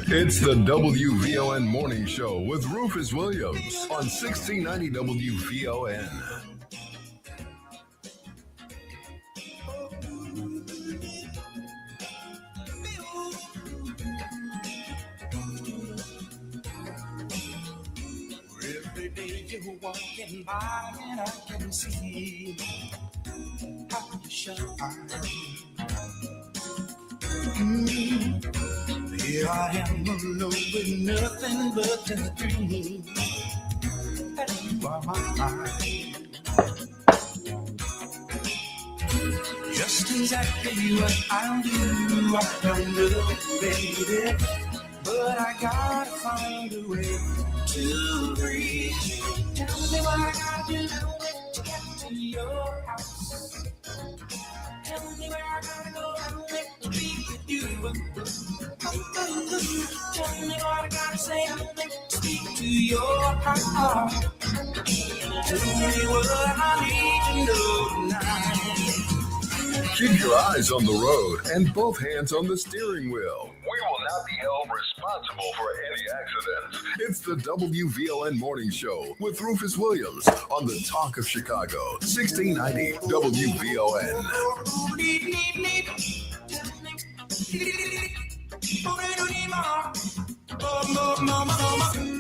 It's the WVON Morning Show with Rufus Williams on 1690 WVON. Every day you're walking by and I can see how you shine. Here I am alone with nothing but a dream that you are mine. Just exactly what I'll do, I don't know, baby, but I gotta find a way to reach. Tell me what I gotta do to get to your house. Tell me where I gotta go to be with you. Tell me what I gotta say to speak to your heart. Tell me what I need to know tonight. Keep your eyes on the road and both hands on the steering wheel. We will not be held responsible for any accidents. It's the WVON Morning Show with Rufus Williams on the Talk of Chicago, 1690 WVON.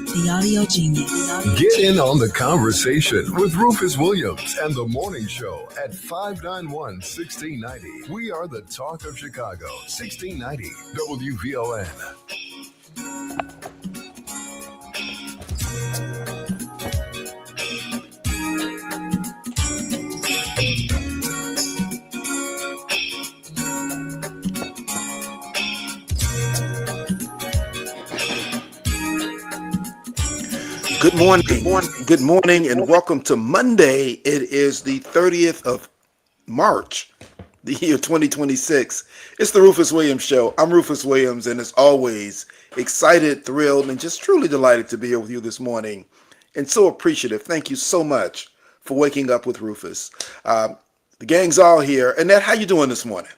The Audio Genius. Get in on the conversation with Rufus Williams and the Morning Show at 591-1690. We are the Talk of Chicago, 1690 WVON. Good morning, and welcome to Monday. It is the 30th of March, the year 2026. It's the Rufus Williams Show. I'm Rufus Williams, and as always, excited, thrilled, and just truly delighted to be here with you this morning, and so appreciative. Thank you so much for waking up with Rufus. The gang's all here. Annette, how you doing this morning?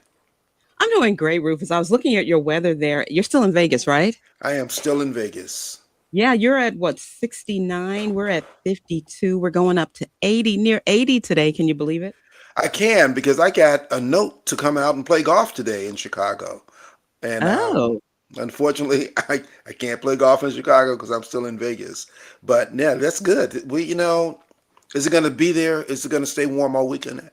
I'm doing great, Rufus. I was looking at your weather there. You're still in Vegas, right? I am still in Vegas. Yeah, you're at what, 69? We're at 52. We're going up to 80, near 80 today. Can you believe it? I can, because I got a note to come out and play golf today in Chicago. And unfortunately, I can't play golf in Chicago because I'm still in Vegas. But yeah, that's good. Is it going to be there? Is it going to stay warm all weekend?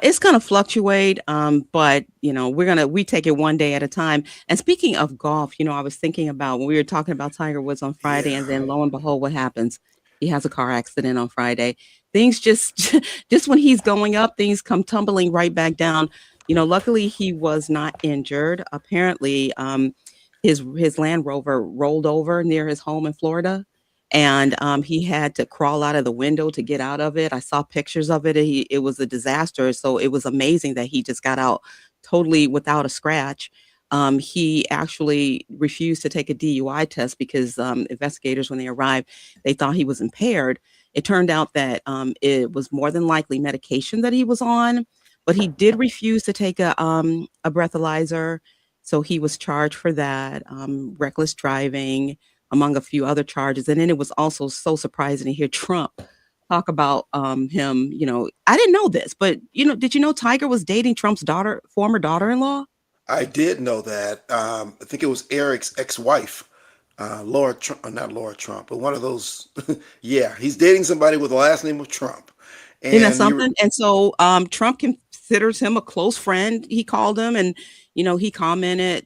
It's going to fluctuate, but we take it one day at a time. And speaking of golf, I was thinking about when we were talking about Tiger Woods on Friday, and then lo and behold, what happens? He has a car accident on Friday. Things just when he's going up, things come tumbling right back down. Luckily he was not injured. Apparently, his Land Rover rolled over near his home in Florida. And he had to crawl out of the window to get out of it. I saw pictures of it. It was a disaster. So it was amazing that he just got out totally without a scratch. He actually refused to take a DUI test because investigators, when they arrived, they thought he was impaired. It turned out that it was more than likely medication that he was on, but he did refuse to take a breathalyzer. So he was charged for that, reckless driving, among a few other charges. And then it was also so surprising to hear Trump talk about him. I didn't know this, but did you know Tiger was dating Trump's former daughter-in-law? I did know that. I think it was Eric's ex-wife, Laura Trump, not Laura Trump, but one of those. Yeah, he's dating somebody with the last name of Trump. And isn't that something? And so Trump considers him a close friend. He called him, and he commented,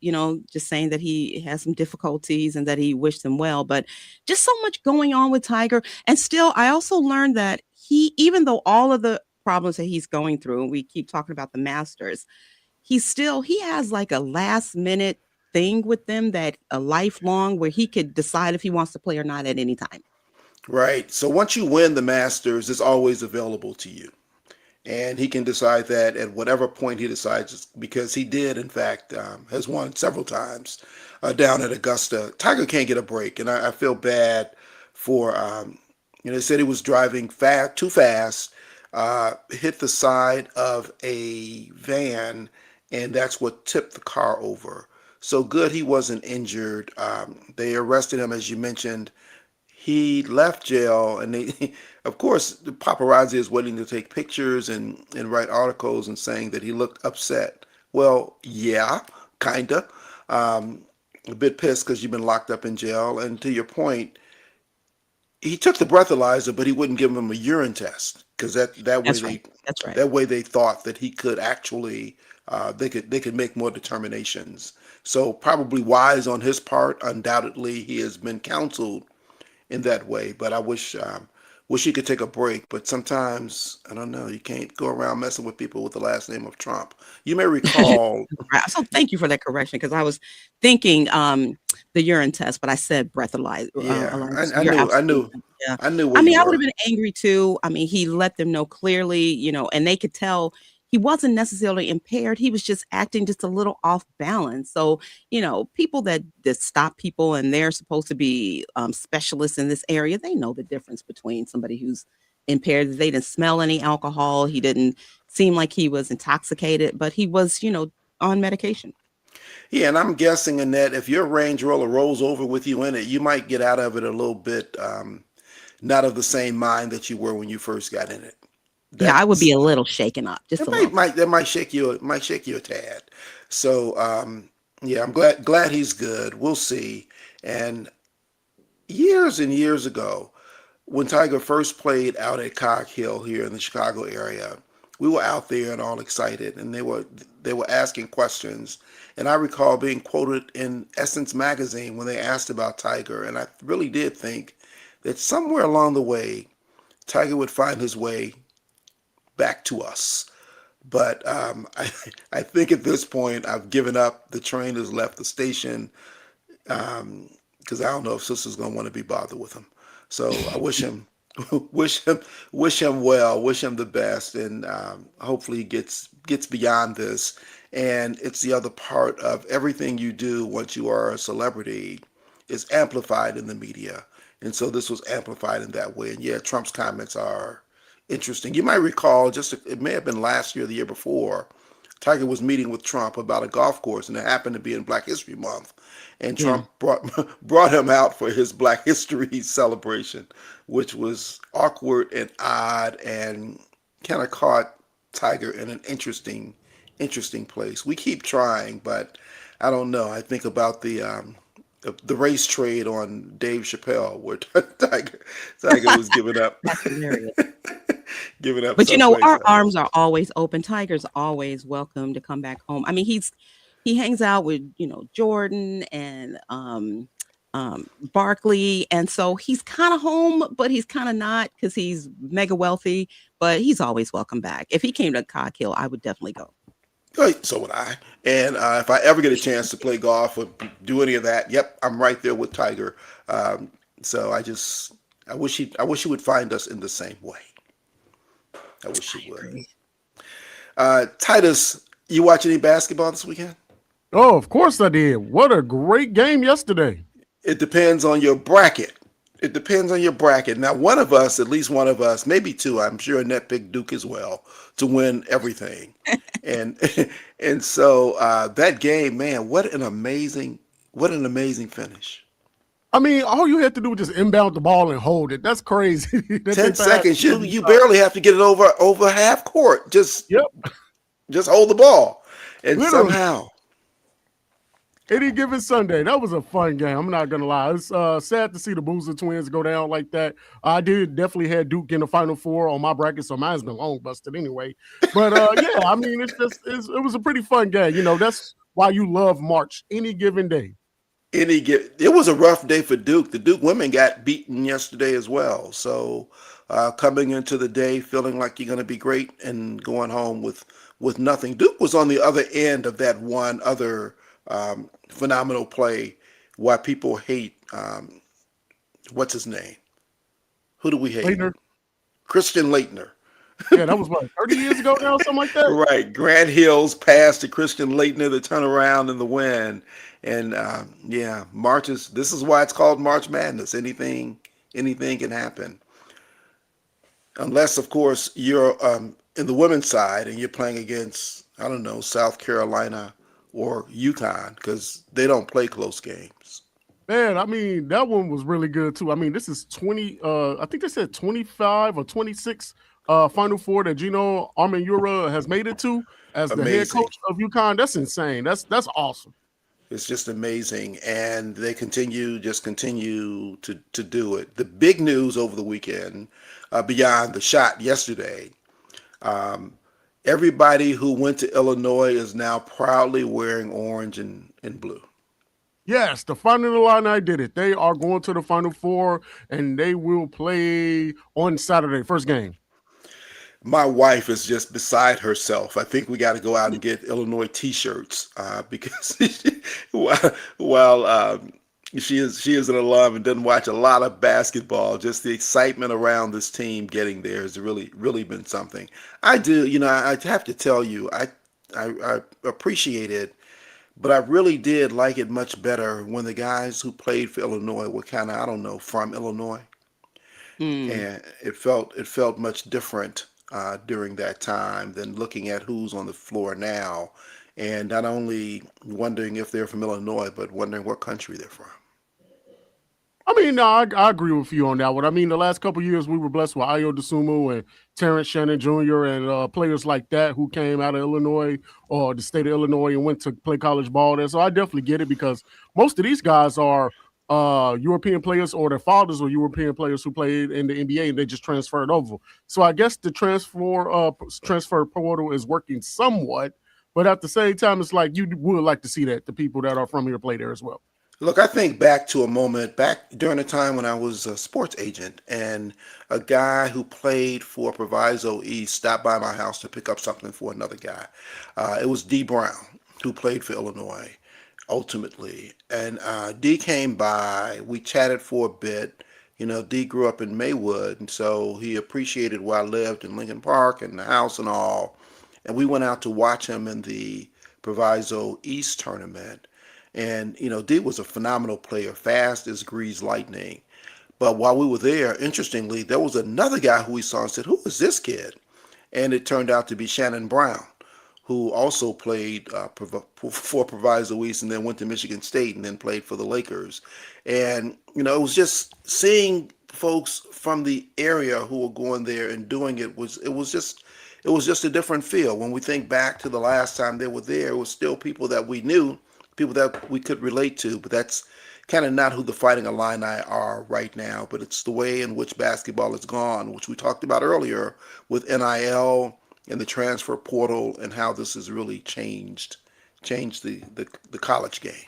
just saying that he has some difficulties and that he wished him well, but just so much going on with Tiger. And still, I also learned that even though all of the problems that he's going through, and we keep talking about the Masters, he has like a last minute thing with them, that a lifelong, where he could decide if he wants to play or not at any time. Right. So once you win the Masters, it's always available to you. And he can decide that at whatever point he decides, because he did, in fact, has won several times down at Augusta. Tiger can't get a break, and I feel bad for, they said he was driving too fast, hit the side of a van, and that's what tipped the car over. So good he wasn't injured. They arrested him, as you mentioned. He left jail, and they, of course, the paparazzi is waiting to take pictures and write articles and saying that he looked upset. Well, yeah, kinda. Um, a bit pissed because you've been locked up in jail. And to your point, he took the breathalyzer, but he wouldn't give him a urine test because that way That's right. they That's right. that way they thought that he could actually they could make more determinations. So probably wise on his part. Undoubtedly, he has been counseled in that way. But I wish he could take a break. But sometimes I don't know. You can't go around messing with people with the last name of Trump. You may recall. Right. So thank you for that correction because I was thinking the urine test, but I said breathalyzer. Yeah, So I you're knew, I absolutely knew, right. Yeah. I knew I where you mean, I would have were. been angry too. I mean, he let them know clearly, and they could tell he wasn't necessarily impaired. He was just acting just a little off balance. So, people that stop people and they're supposed to be specialists in this area, they know the difference between somebody who's impaired. They didn't smell any alcohol. He didn't seem like he was intoxicated, but he was, on medication. Yeah, and I'm guessing, Annette, if your Range Rover rolls over with you in it, you might get out of it a little bit not of the same mind that you were when you first got in it. Yeah, I would be That's a little shaken up, just it a might little. might that might shake you a tad. So yeah, I'm glad he's good. We'll see. And years ago, when Tiger first played out at Cog Hill here in the Chicago area, we were out there and all excited, and they were asking questions. And I recall being quoted in Essence magazine when they asked about Tiger, and I really did think that somewhere along the way, Tiger would find his way back to us. But I think at this point I've given up. The train has left the station because I don't know if Sister's gonna want to be bothered with him. So I wish him, wish him, wish him well, wish him the best, and hopefully he gets beyond this. And it's the other part of everything you do once you are a celebrity is amplified in the media, and so this was amplified in that way. And yeah, Trump's comments are interesting. You might recall, it may have been last year, or the year before, Tiger was meeting with Trump about a golf course, and it happened to be in Black History Month. And Yeah. Trump brought him out for his Black History celebration, which was awkward and odd, and kind of caught Tiger in an interesting place. We keep trying, but I don't know. I think about the race trade on Dave Chappelle, where Tiger was giving up That's hilarious. giving up But someplace our else. arms are always open. Tiger's always welcome to come back home. I mean, he hangs out with, Jordan and Barkley, and so he's kind of home, but he's kind of not because he's mega wealthy. But he's always welcome back. If he came to Cog Hill, I would definitely go. So would I. And if I ever get a chance to play golf or do any of that, yep, I'm right there with Tiger. So I wish he would find us in the same way. I wish I he would. agree. Titus, you watch any basketball this weekend? Oh, of course I did. What a great game yesterday. It depends on your bracket. It depends on your bracket. Now, one of us, at least one of us, maybe two, I'm sure Annette picked Duke as well to win everything. And and so that game, man, what an amazing finish. I mean, all you had to do was just inbound the ball and hold it. That's crazy. 10 seconds. You barely have to get it over half court. Just Yep. hold the ball. And Literally. somehow. Any given Sunday, that was a fun game. I'm not gonna lie. It's sad to see the Boozer twins go down like that. I did definitely had Duke in the Final Four on my bracket, so mine's been long busted anyway. But yeah, I mean, it was a pretty fun game. That's why you love March any given day. It was a rough day for Duke. The Duke women got beaten yesterday as well. So coming into the day feeling like you're going to be great and going home with nothing. Duke was on the other end of that one other phenomenal play. Why people hate what's his name? Who do we hate? Later. Christian Laettner. Yeah, that was what, 30 years ago now, something like that. Right. Grant Hill's pass to Christian Laettner to turn around in the win. And yeah, this is why it's called March Madness. Anything can happen. Unless, of course, you're in the women's side and you're playing against, I don't know, South Carolina or UConn because they don't play close games. Man, I mean, that one was really good too. I mean, this is 20, I think they said 25 or 26 Final Four that Gino Armandura has made it to as the head Amazing. coach of UConn. That's insane. That's awesome. It's just amazing, and they continue to do it. The big news over the weekend, beyond the shot yesterday, everybody who went to Illinois is now proudly wearing orange and blue. Yes, the Fighting Illini did it. They are going to the Final Four, and they will play on Saturday, first game. My wife is just beside herself. I think we got to go out and get Illinois T-shirts because while she is an alum and doesn't watch a lot of basketball, just the excitement around this team getting there has really been something. I do, I have to tell you, I appreciate it, but I really did like it much better when the guys who played for Illinois were kind of, I don't know, from Illinois, and it felt much different during that time than looking at who's on the floor now, and not only wondering if they're from Illinois, but wondering what country they're from. I mean, no, I agree with you on that one. I mean, the last couple of years we were blessed with Ayo Dosunmu and Terrence Shannon Jr. and players like that who came out of Illinois or the state of Illinois and went to play college ball there. So I definitely get it because most of these guys are European players or their fathers were European players who played in the NBA and they just transferred over. So I guess the transfer portal is working somewhat, but at the same time, it's like you would like to see that the people that are from here play there as well. Look, I think back to a moment back during a time when I was a sports agent and a guy who played for Proviso East stopped by my house to pick up something for another guy. It was D. Brown, who played for Illinois ultimately. And D came by, we chatted for a bit. D grew up in Maywood, and so he appreciated where I lived in Lincoln Park and the house and all. And we went out to watch him in the Proviso East tournament. And, D was a phenomenal player, fast as greased lightning. But while we were there, interestingly, there was another guy who we saw and said, "Who is this kid?" And it turned out to be Shannon Brown, who also played for Proviso East and then went to Michigan State and then played for the Lakers. And, it was just seeing folks from the area who were going there and doing it was just a different feel. When we think back to the last time they were there, it was still people that we knew, people that we could relate to, but that's kind of not who the Fighting Illini are right now. But it's the way in which basketball has gone, which we talked about earlier with NIL and the transfer portal and how this has really changed the college game.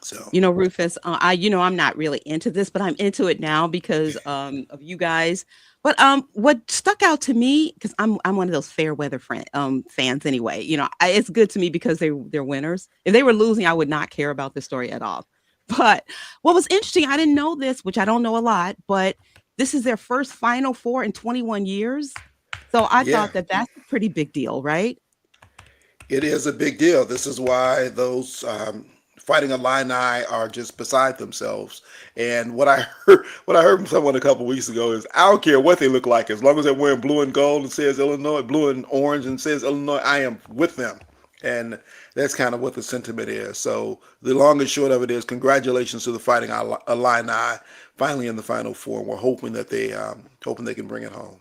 So Rufus, I'm not really into this, but I'm into it now because of you guys. But what stuck out to me, because I'm one of those fair weather fans anyway. It's good to me because they're winners. If they were losing, I would not care about this story at all. But what was interesting, I didn't know this, which I don't know a lot, but this is their first Final Four in 21 years. So I thought that that's a pretty big deal, right? It is a big deal. This is why those Fighting Illini are just beside themselves. And what I heard from someone a couple weeks ago is, I don't care what they look like, as long as they're wearing blue and gold and says Illinois, blue and orange and says Illinois, I am with them. And that's kind of what the sentiment is. So the long and short of it is, congratulations to the Fighting Illini, finally in the Final Four. We're hoping that they can bring it home.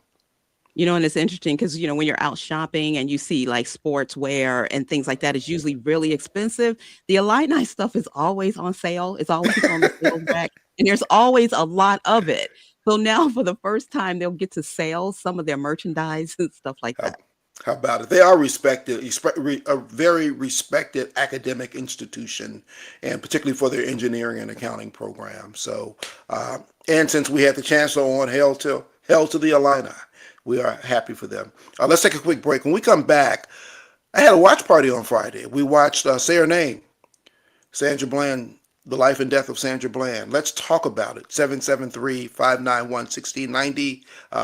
And it's interesting because, when you're out shopping and you see like sportswear and things like that, it's usually really expensive. The Illini stuff is always on sale. It's always on the sales rack, and there's always a lot of it. So now for the first time, they'll get to sell some of their merchandise and stuff like that. How about it? They are a very respected academic institution, and particularly for their engineering and accounting program. So, and since we had the chancellor on, hail to the Illini. We are happy for them. Let's take a quick break. When we come back, I had a watch party on Friday. We watched Cierre, Sandra Bland, the life and death of Sandra Bland. Let's talk about it. 773-591-1690.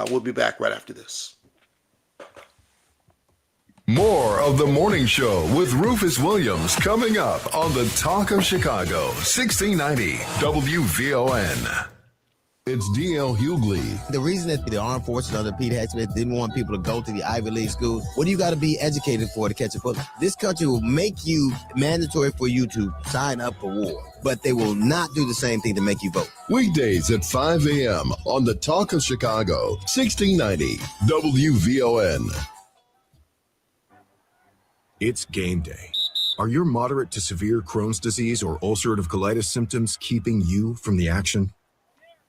We'll be back right after this. More of the morning show with Rufus Williams coming up on the Talk of Chicago, 1690 WVON. It's D.L. Hughley. The reason that the armed forces under Pete Hegseth didn't want people to go to the Ivy League schools, what do you got to be educated for to catch a bullet? This country will make you mandatory for you to sign up for war, but they will not do the same thing to make you vote. Weekdays at 5 a.m. on the Talk of Chicago, 1690 WVON. It's game day. Are your moderate to severe Crohn's disease or ulcerative colitis symptoms keeping you from the action?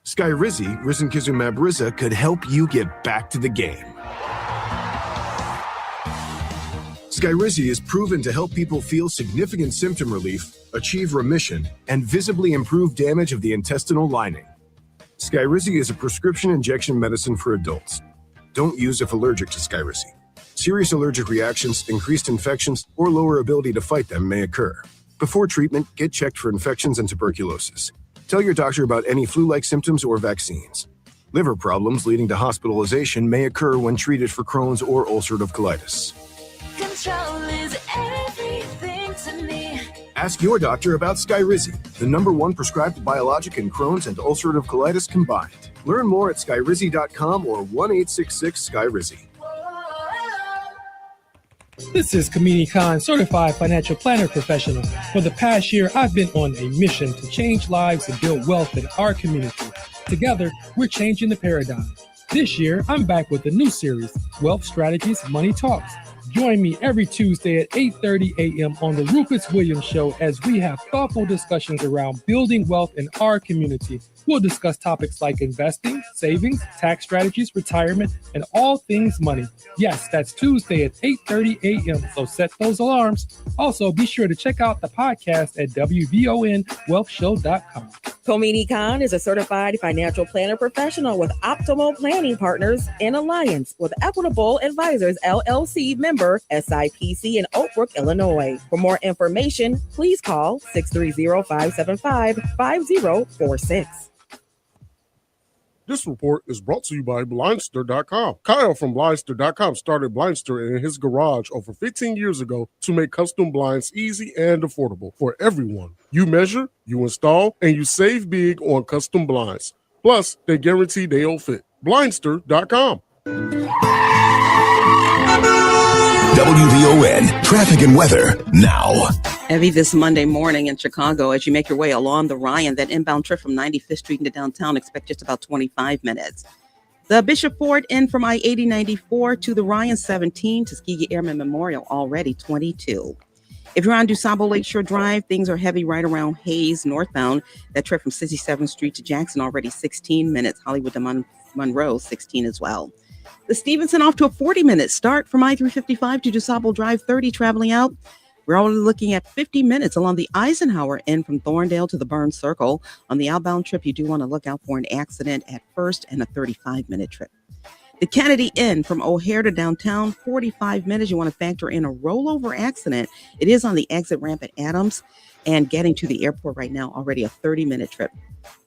Skyrizi, risankizumab Riza, could help you get back to the game. Skyrizi is proven to help people feel significant symptom relief, achieve remission, and visibly improve damage of the intestinal lining. Skyrizi is a prescription injection medicine for adults. Don't use if allergic to Skyrizi. Serious allergic reactions, increased infections, or lower ability to fight them may occur. Before treatment, get checked for infections and tuberculosis. Tell your doctor about any flu-like symptoms or vaccines. Liver problems leading to hospitalization may occur when treated for Crohn's or ulcerative colitis. Control is everything to me. Ask your doctor about Skyrizi, the #1 prescribed biologic in Crohn's and ulcerative colitis combined. Learn more at skyrizi.com or 1-866-SKYRIZI. This is Kamini Khan, certified financial planner professional. For the past year, I've been on a mission to change lives and build wealth in our community. Together, we're changing the paradigm. This year, I'm back with a new series, Wealth Strategies, Money Talks. Join me every Tuesday at 8:30 a.m. on the Rufus Williams Show as we have thoughtful discussions around building wealth in our community. We'll discuss topics like investing, savings, tax strategies, retirement, and all things money. Yes, that's Tuesday at 8:30 a.m., so set those alarms. Also, be sure to check out the podcast at WVONWealthShow.com. Komini Khan is a certified financial planner professional with Optimal Planning Partners in alliance with Equitable Advisors, LLC member SIPC in Oak Brook, Illinois. For more information, please call 630-575-5046. This report is brought to you by Blindster.com. Kyle from Blindster.com started Blindster in his garage over 15 years ago to make custom blinds easy and affordable for everyone. You measure, you install, and you save big on custom blinds. Plus, they guarantee they'll fit. Blindster.com. WVON traffic and weather now. Heavy this Monday morning in Chicago as you make your way along the Ryan. That inbound trip from 95th Street into downtown, expect just about 25 minutes. The Bishop Ford in from I-80-94 to the Ryan 17, Tuskegee Airmen Memorial, already 22. If you're on DuSable Lakeshore Drive, things are heavy right around Hayes northbound. That trip from 67th Street to Jackson, already 16 minutes. Hollywood to Monroe, 16 as well. The Stevenson off to a 40-minute start from I-355 to DuSable Drive, 30 traveling out. We're already looking at 50 minutes along the Eisenhower end from Thorndale to the Burns Circle. On the outbound trip, you do want to look out for an accident at first and a 35-minute trip. The Kennedy end from O'Hare to downtown, 45 minutes. You want to factor in a rollover accident. It is on the exit ramp at Adams, and getting to the airport right now, already a 30-minute trip.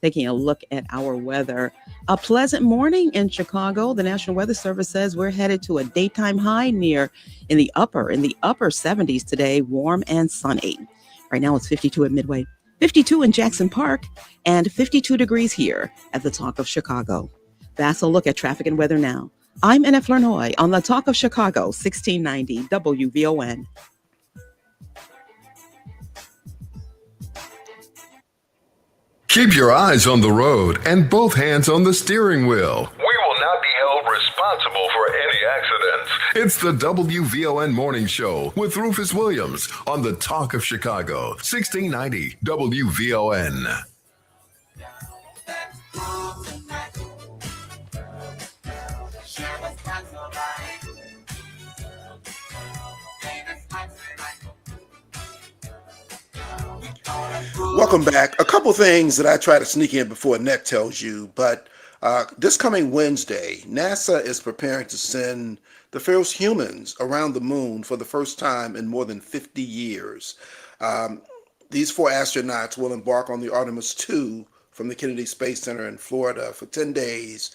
Taking a look at our weather. A pleasant morning in Chicago. The National Weather Service says we're headed to a daytime high in the upper 70s today, warm and sunny. Right now it's 52 at Midway, 52 in Jackson Park, and 52 degrees here at the Talk of Chicago. That's a look at traffic and weather now. I'm NF Lernoy on the Talk of Chicago, 1690 WVON. Keep your eyes on the road and both hands on the steering wheel. We will not be held responsible for any accidents. It's the WVON Morning Show with Rufus Williams on the Talk of Chicago, 1690 WVON. Welcome back. A couple things that I try to sneak in before Annette tells you, but this coming Wednesday, NASA is preparing to send the first humans around the moon for the first time in more than 50 years. These 4 astronauts will embark on the Artemis II from the Kennedy Space Center in Florida for 10 days,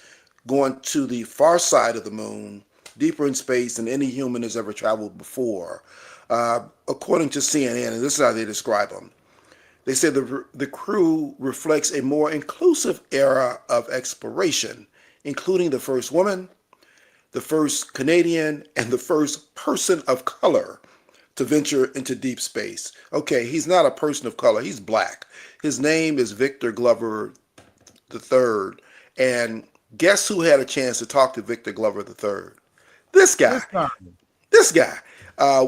going to the far side of the moon, deeper in space than any human has ever traveled before. According to CNN, and this is how they describe them. They say the crew reflects a more inclusive era of exploration, including the first woman, the first Canadian, and the first person of color to venture into deep space. Okay, he's not a person of color, he's black. His name is Victor Glover III. And guess who had a chance to talk to Victor Glover III? This guy. This guy.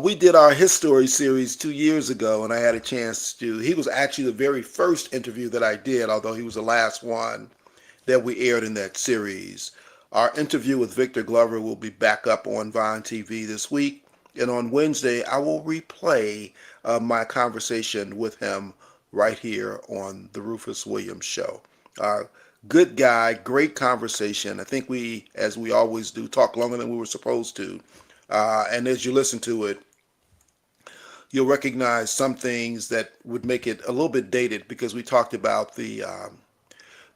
We did our His Story series 2 years ago, and I had a chance to. He was actually the very first interview that I did, although he was the last one that we aired in that series. Our interview with Victor Glover will be back up on Vine TV this week, and on Wednesday, I will replay my conversation with him right here on the Rufus Williams Show. Good guy, great conversation. I think we, as we always do, talk longer than we were supposed to. And as you listen to it, you'll recognize some things that would make it a little bit dated, because we talked about the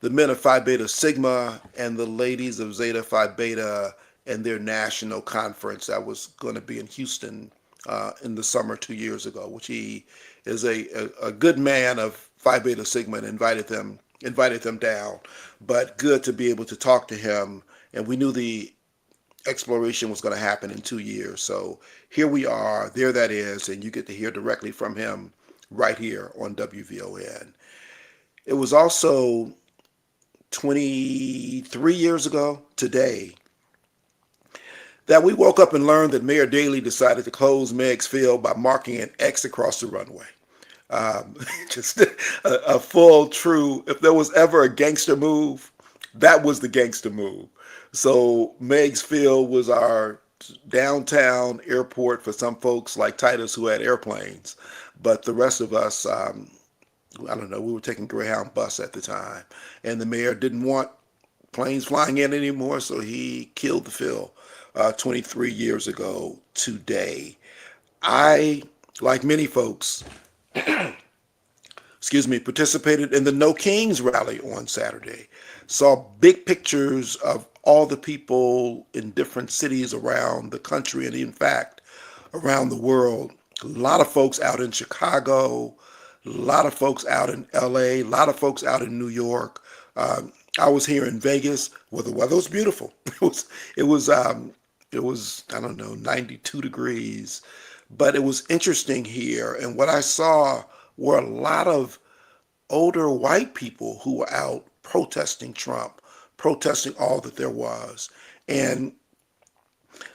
men of Phi Beta Sigma and the ladies of Zeta Phi Beta and their national conference that was going to be in Houston in the summer 2 years ago, which he is a good man of Phi Beta Sigma and invited them down. But good to be able to talk to him, and we knew the exploration was going to happen in 2 years. So here we are, there that is, and you get to hear directly from him right here on WVON. It was also 23 years ago today that we woke up and learned that Mayor Daley decided to close Meigs Field by marking an X across the runway. Just a full true, if there was ever a gangster move, that was the gangster move. So Meigs Field was our downtown airport for some folks like Titus who had airplanes. But the rest of us, I don't know, we were taking Greyhound bus at the time. And the mayor didn't want planes flying in anymore, so he killed the field 23 years ago today. I, like many folks, participated in the No Kings rally on Saturday. Saw big pictures of all the people in different cities around the country and in fact around the world. A lot of folks out in Chicago, a lot of folks out in LA, a lot of folks out in New York. I was here in Vegas where the weather was beautiful. It was I don't know, 92 degrees, but it was interesting here. And what I saw were a lot of older white people who were out protesting Trump, protesting all that there was. And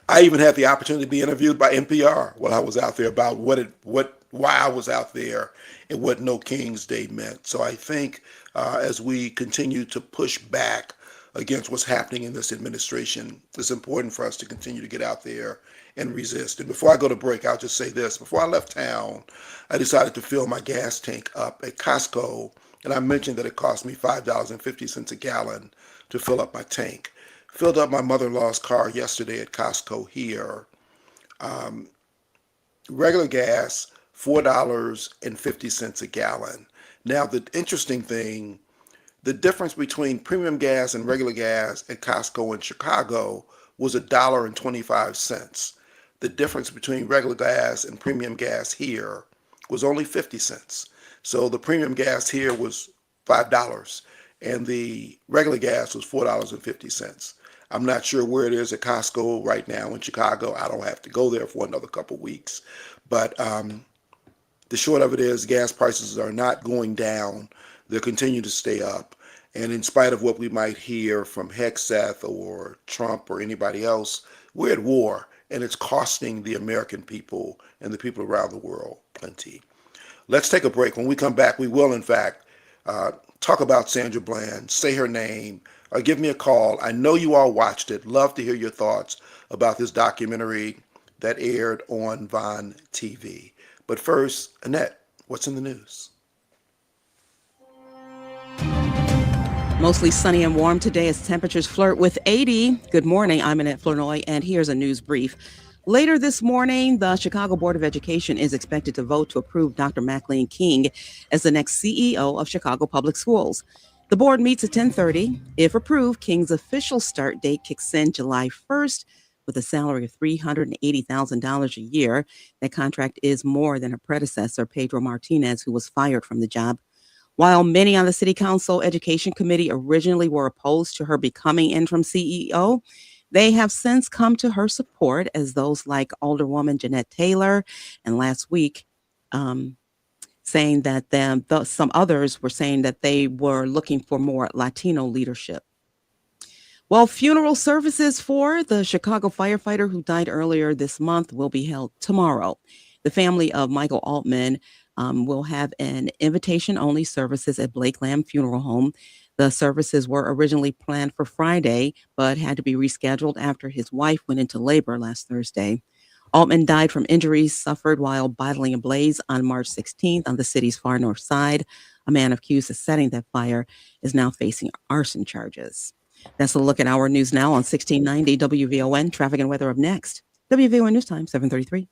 I even had the opportunity to be interviewed by NPR while I was out there about why I was out there and what No Kings Day meant. So I think as we continue to push back against what's happening in this administration, it's important for us to continue to get out there and resist. And before I go to break, I'll just say this. Before I left town, I decided to fill my gas tank up at Costco. And I mentioned that it cost me $5.50 a gallon to fill up my tank. Filled up my mother-in-law's car yesterday at Costco here. Regular gas, $4.50 a gallon. Now, the interesting thing, the difference between premium gas and regular gas at Costco in Chicago was $1.25. The difference between regular gas and premium gas here was only 50 cents. So the premium gas here was $5 and the regular gas was $4.50. I'm not sure where it is at Costco right now in Chicago. I don't have to go there for another couple weeks. But the short of it is gas prices are not going down. They'll continue to stay up. And in spite of what we might hear from Hegseth or Trump or anybody else, we're at war, and it's costing the American people and the people around the world plenty. Let's take a break. When we come back, we will, in fact, talk about Sandra Bland, say her name, or give me a call. I know you all watched it. Love to hear your thoughts about this documentary that aired on Vine TV. But first, Annette, what's in the news? Mostly sunny and warm today as temperatures flirt with 80. Good morning. I'm Annette Flournoy, and here's a news brief. Later this morning, the Chicago Board of Education is expected to vote to approve Dr. Maclean King as the next CEO of Chicago Public Schools. The board meets at 10:30. If approved, King's official start date kicks in July 1st, with a salary of $380,000 a year. That contract is more than her predecessor, Pedro Martinez, who was fired from the job. While many on the City Council Education Committee originally were opposed to her becoming interim CEO, they have since come to her support, as those like Alderwoman Jeanette Taylor, and last week saying that some others were saying that they were looking for more Latino leadership. Well, funeral services for the Chicago firefighter who died earlier this month will be held tomorrow. The family of Michael Altman will have an invitation-only services at Blake Lamb Funeral Home. The services were originally planned for Friday, but had to be rescheduled after his wife went into labor last Thursday. Altman died from injuries suffered while battling a blaze on March 16th on the city's far north side. A man accused of setting that fire is now facing arson charges. That's a look at our news now on 1690 WVON. Traffic and weather up next. WVON News Time, 7:33.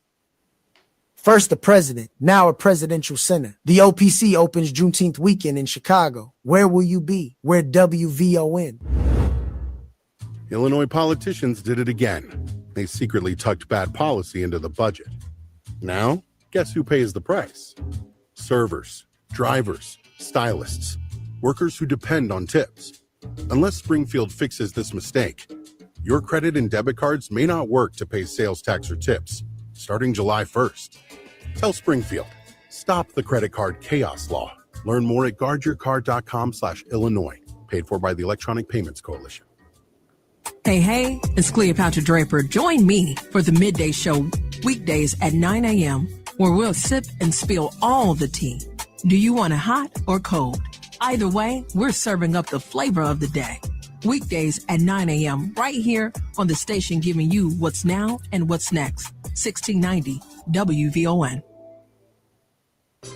First the president, now a presidential center. The OPC opens Juneteenth weekend in Chicago. Where will you be? We're WVON. Illinois politicians did it again. They secretly tucked bad policy into the budget. Now, guess who pays the price? Servers, drivers, stylists, workers who depend on tips. Unless Springfield fixes this mistake, your credit and debit cards may not work to pay sales tax or tips starting July 1st. Tell Springfield, stop the credit card chaos law. Learn more at guardyourcard.com/Illinois. Paid for by the Electronic Payments Coalition. Hey, it's Cleopatra Draper. Join me for the Midday Show weekdays at 9 a.m. where we'll sip and spill all the tea. Do you want it hot or cold? Either way, we're serving up the flavor of the day. Weekdays at 9 a.m. right here on the station giving you what's now and what's next. 1690 WVON.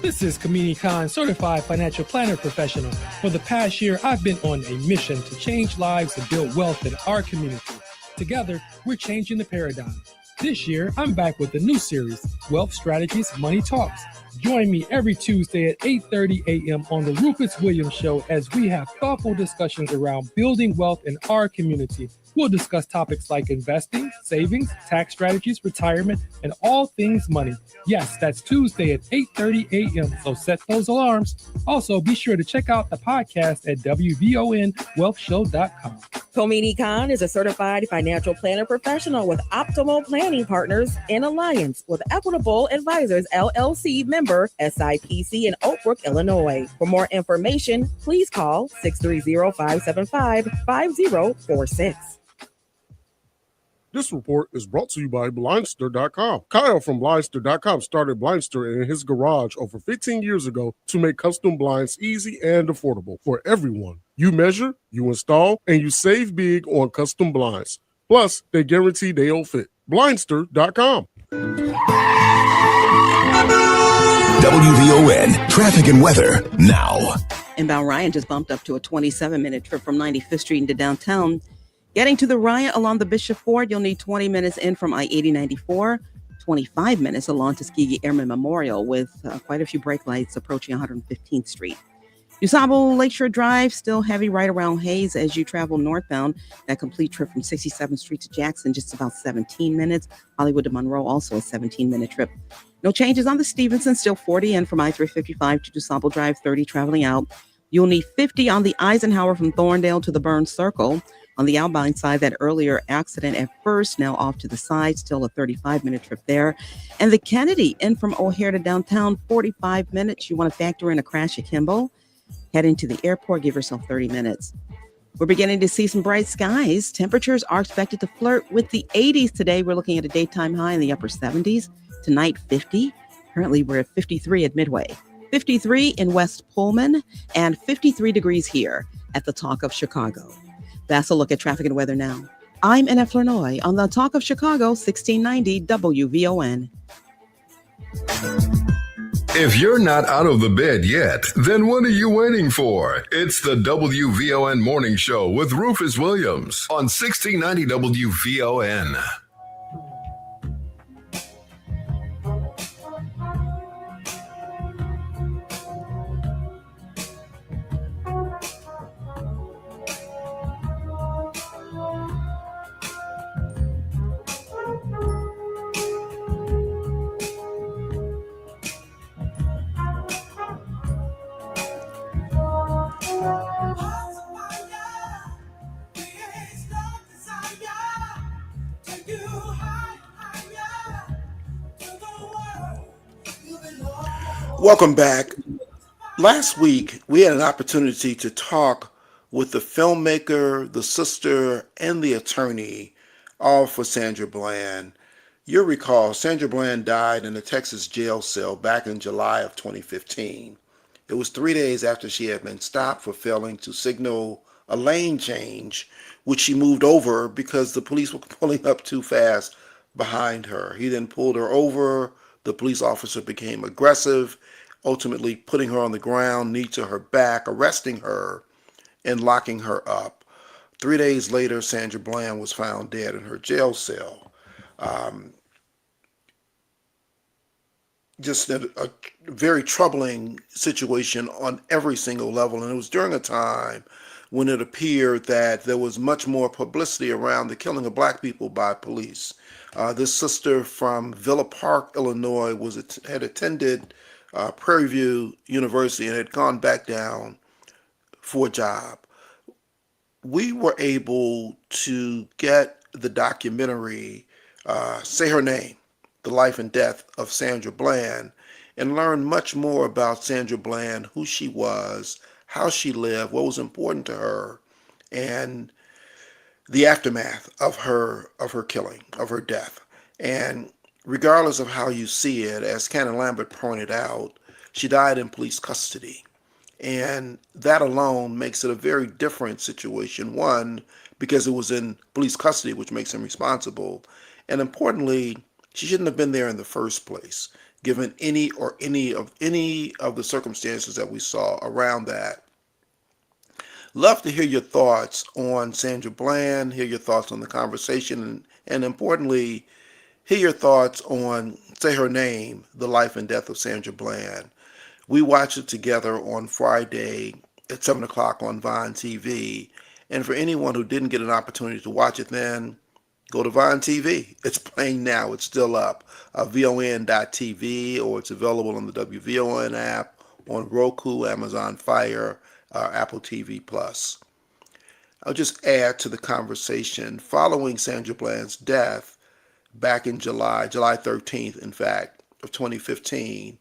This is Kamini Khan, certified financial planner professional. For the past year, I've been on a mission to change lives and build wealth in our community. Together, we're changing the paradigm. This year, I'm back with a new series, Wealth Strategies, Money Talks. Join me every Tuesday at 8:30 a.m. on the Rufus Williams Show as we have thoughtful discussions around building wealth in our community. We'll discuss topics like investing, savings, tax strategies, retirement, and all things money. Yes, that's Tuesday at 8:30 a.m., so set those alarms. Also, be sure to check out the podcast at WVONWealthShow.com. Komini Khan is a certified financial planner professional with Optimal Planning Partners in alliance with Equitable Advisors, LLC member SIPC in Oak Brook, Illinois. For more information, please call 630-575-5046. This report is brought to you by Blindster.com. Kyle from Blindster.com started Blindster in his garage over 15 years ago to make custom blinds easy and affordable for everyone. You measure, you install, and you save big on custom blinds. Plus, they guarantee they'll fit. Blindster.com. WVON traffic and weather now. Inbound Ryan just bumped up to a 27-minute trip from 95th Street into downtown. Getting to the Ryan along the Bishop Ford, you'll need 20 minutes in from I-80-94, 25 minutes along Tuskegee Airmen Memorial with quite a few brake lights approaching 115th Street. DuSable Lakeshore Drive, still heavy right around Hayes as you travel northbound. That complete trip from 67th Street to Jackson, just about 17 minutes. Hollywood to Monroe, also a 17-minute trip. No changes on the Stevenson, still 40 in from I-355 to DuSable Drive, 30 traveling out. You'll need 50 on the Eisenhower from Thorndale to the Burns Circle. On the outbound side, that earlier accident at first, now off to the side, still a 35-minute trip there. And the Kennedy in from O'Hare to downtown, 45 minutes. You want to factor in a crash at Kimball. Heading to the airport, give yourself 30 minutes. We're beginning to see some bright skies. Temperatures are expected to flirt with the 80s today. We're looking at a daytime high in the upper 70s. Tonight, 50. Currently, we're at 53 at Midway. 53 in West Pullman and 53 degrees here at the Talk of Chicago. That's a look at traffic and weather now. I'm Annette Flournoy on the Talk of Chicago, 1690 WVON. If you're not out of the bed yet, then what are you waiting for? It's the WVON Morning Show with Rufus Williams on 1690 WVON. Welcome back. Last week, we had an opportunity to talk with the filmmaker, the sister, and the attorney, all for Sandra Bland. You'll recall Sandra Bland died in a Texas jail cell back in July of 2015. It was 3 days after she had been stopped for failing to signal a lane change, which she moved over because the police were pulling up too fast behind her. He then pulled her over. The police officer became aggressive, ultimately putting her on the ground, knee to her back, arresting her, and locking her up. 3 days later, Sandra Bland was found dead in her jail cell. Just a very troubling situation on every single level. And it was during a time when it appeared that there was much more publicity around the killing of black people by police. This sister from Villa Park, Illinois, had attended Prairie View University and had gone back down for a job. We were able to get the documentary, Say Her Name, The Life and Death of Sandra Bland, and learn much more about Sandra Bland, who she was, how she lived, what was important to her, and the aftermath of her killing, of her death. And regardless of how you see it, as Canon Lambert pointed out, she died in police custody. And that alone makes it a very different situation. One, because it was in police custody, which makes him responsible. And importantly, she shouldn't have been there in the first place, given any of the circumstances that we saw around that. Love to hear your thoughts on Sandra Bland, hear your thoughts on the conversation, and importantly, hear your thoughts on Say Her Name, The Life and Death of Sandra Bland. We watched it together on Friday at 7 o'clock on Vine TV. And for anyone who didn't get an opportunity to watch it then, go to Vine TV. It's playing now. It's still up. VON.TV, or it's available on the WVON app, on Roku, Amazon Fire, Apple TV+. I'll just add to the conversation. Following Sandra Bland's death back in July 13th, in fact, of 2015,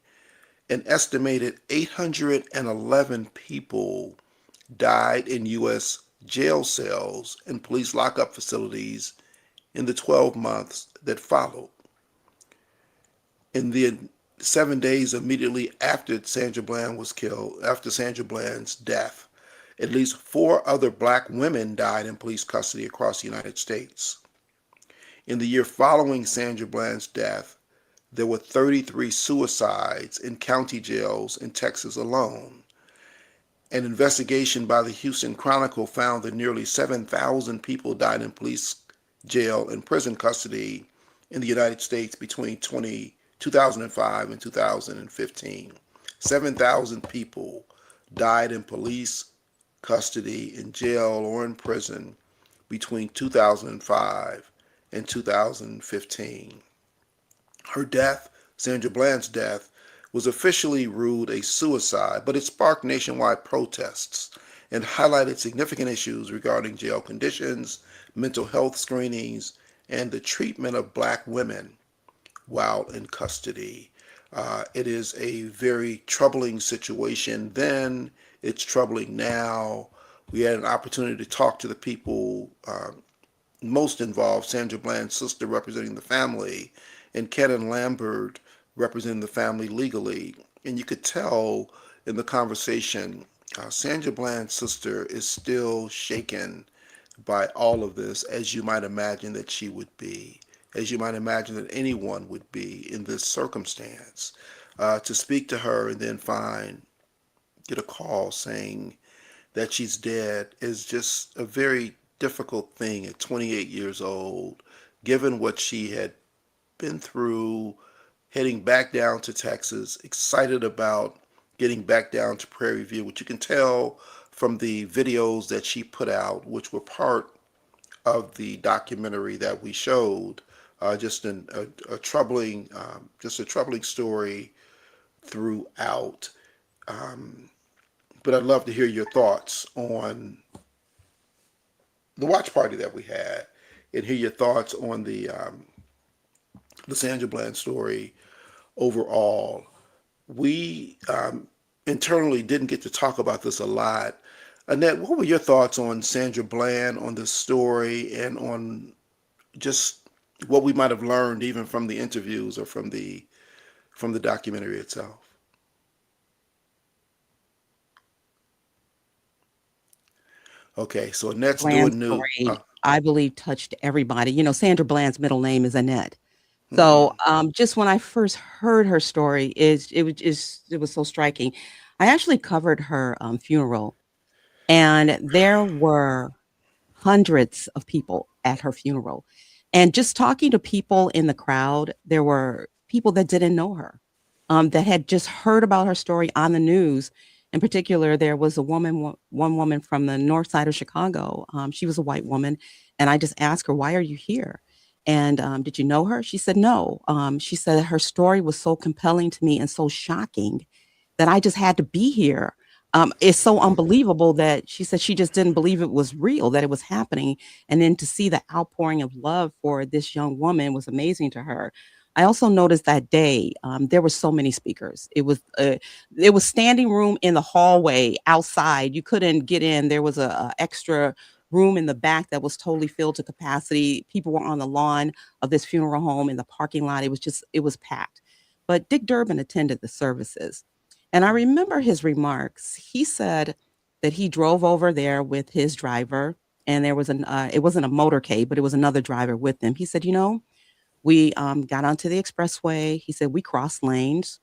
an estimated 811 people died in U.S. jail cells and police lockup facilities in the 12 months that followed. In the 7 days immediately after Sandra Bland was killed, after Sandra Bland's death, at least 4 other black women died in police custody across the United States. In the year following Sandra Bland's death, there were 33 suicides in county jails in Texas alone. An investigation by the Houston Chronicle found that nearly 7,000 people died in police jail and prison custody in the United States between 2005 and 2015. 7,000 people died in police custody, in jail, or in prison between 2005 and 2015. Her death, Sandra Bland's death, was officially ruled a suicide, but it sparked nationwide protests and highlighted significant issues regarding jail conditions, mental health screenings, and the treatment of black women while in custody. It is a very troubling situation then. It's troubling now. We had an opportunity to talk to the people most involved, Sandra Bland's sister representing the family, and Canon Lambert representing the family legally. And you could tell in the conversation, Sandra Bland's sister is still shaken by all of this, as you might imagine that she would be, as you might imagine that anyone would be in this circumstance. To speak to her and then get a call saying that she's dead is just a very difficult thing at 28 years old, given what she had been through, heading back down to Texas, excited about getting back down to Prairie View, which you can tell from the videos that she put out, which were part of the documentary that we showed. Just a troubling story throughout. But I'd love to hear your thoughts on the watch party that we had, and hear your thoughts on the Sandra Bland story overall. we internally didn't get to talk about this a lot. Annette, what were your thoughts on Sandra Bland, on this story, and on just what we might have learned even from the interviews or from the documentary itself? Okay, so Annette's Bland's doing new. story, I believe, touched everybody. You know, Sandra Bland's middle name is Annette. So, just when I first heard her story, it was so striking. I actually covered her funeral, and there were hundreds of people at her funeral. And just talking to people in the crowd, there were people that didn't know her, that had just heard about her story on the news. In particular, there was a woman, one woman from the north side of Chicago. She was a white woman. And I just asked her, "Why are you here? And did you know her?" She said, "No." She said her story was so compelling to me and so shocking that I just had to be here. It's so unbelievable that she said she just didn't believe it was real, that it was happening. And then to see the outpouring of love for this young woman was amazing to her. I also noticed that day there were so many speakers. It was standing room in the hallway outside. You couldn't get in. There was a extra room in the back that was totally filled to capacity. People were on the lawn of this funeral home in the parking lot. It was packed. But Dick Durbin attended the services. And I remember his remarks. He said that he drove over there with his driver, and it wasn't a motorcade, but it was another driver with him. He said, "You know, we got onto the expressway." He said, "We crossed lanes."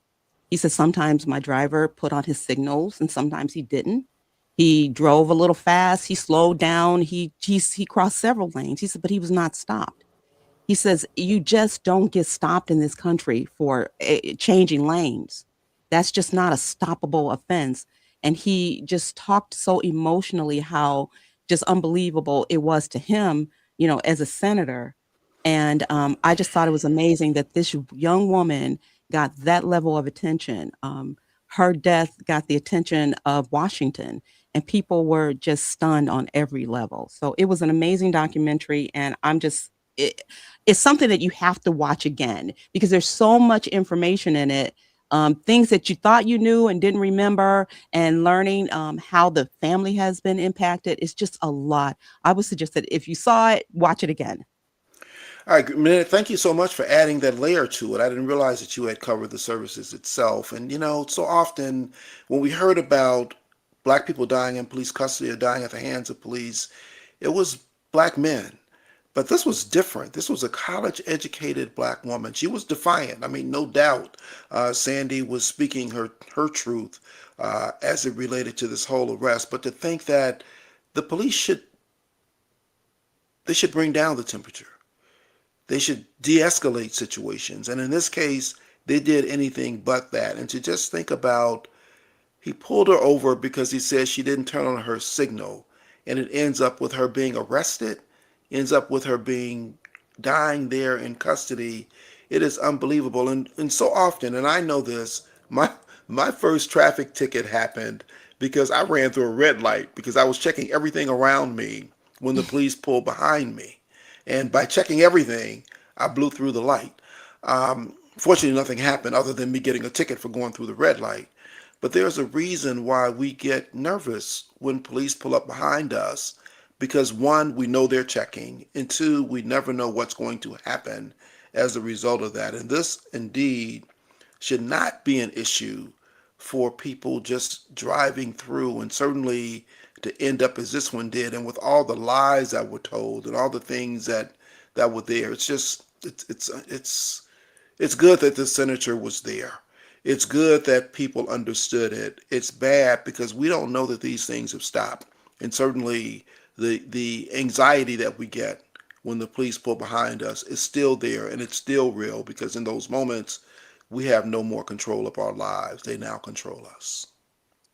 He said, "Sometimes my driver put on his signals and sometimes he didn't. He drove a little fast. He slowed down. He crossed several lanes." He said, "But he was not stopped." He says, "You just don't get stopped in this country for changing lanes. That's just not a stoppable offense." And he just talked so emotionally how just unbelievable it was to him, as a senator. And I just thought it was amazing that this young woman got that level of attention. Her death got the attention of Washington, and people were just stunned on every level. So it was an amazing documentary, and it's something that you have to watch again because there's so much information in it. Things that you thought you knew and didn't remember, and learning how the family has been impacted. It's just a lot. I would suggest that if you saw it, watch it again. All right, Minette, thank you so much for adding that layer to it. I didn't realize that you had covered the services itself. And, so often when we heard about Black people dying in police custody or dying at the hands of police, it was Black men. But this was different. This was a college-educated Black woman. She was defiant. I mean, no doubt, Sandy was speaking her truth as it related to this whole arrest. But to think that the police should bring down the temperature. They should de-escalate situations. And in this case, they did anything but that. And to just think about, he pulled her over because he said she didn't turn on her signal. And it ends up with her being arrested, ends up with her dying there in custody. It is unbelievable. And so often, and I know this, my first traffic ticket happened because I ran through a red light because I was checking everything around me when the police pulled behind me. And by checking everything, I blew through the light. Fortunately, nothing happened other than me getting a ticket for going through the red light. But there's a reason why we get nervous when police pull up behind us, because one, we know they're checking, and two, we never know what's going to happen as a result of that. And this indeed should not be an issue for people just driving through, and certainly to end up as this one did, and with all the lies that were told and all the things that were there. It's good that the senator was there. It's good that people understood it. It's bad because we don't know that these things have stopped. And certainly the anxiety that we get when the police pull behind us is still there, and it's still real because in those moments we have no more control of our lives. They now control us.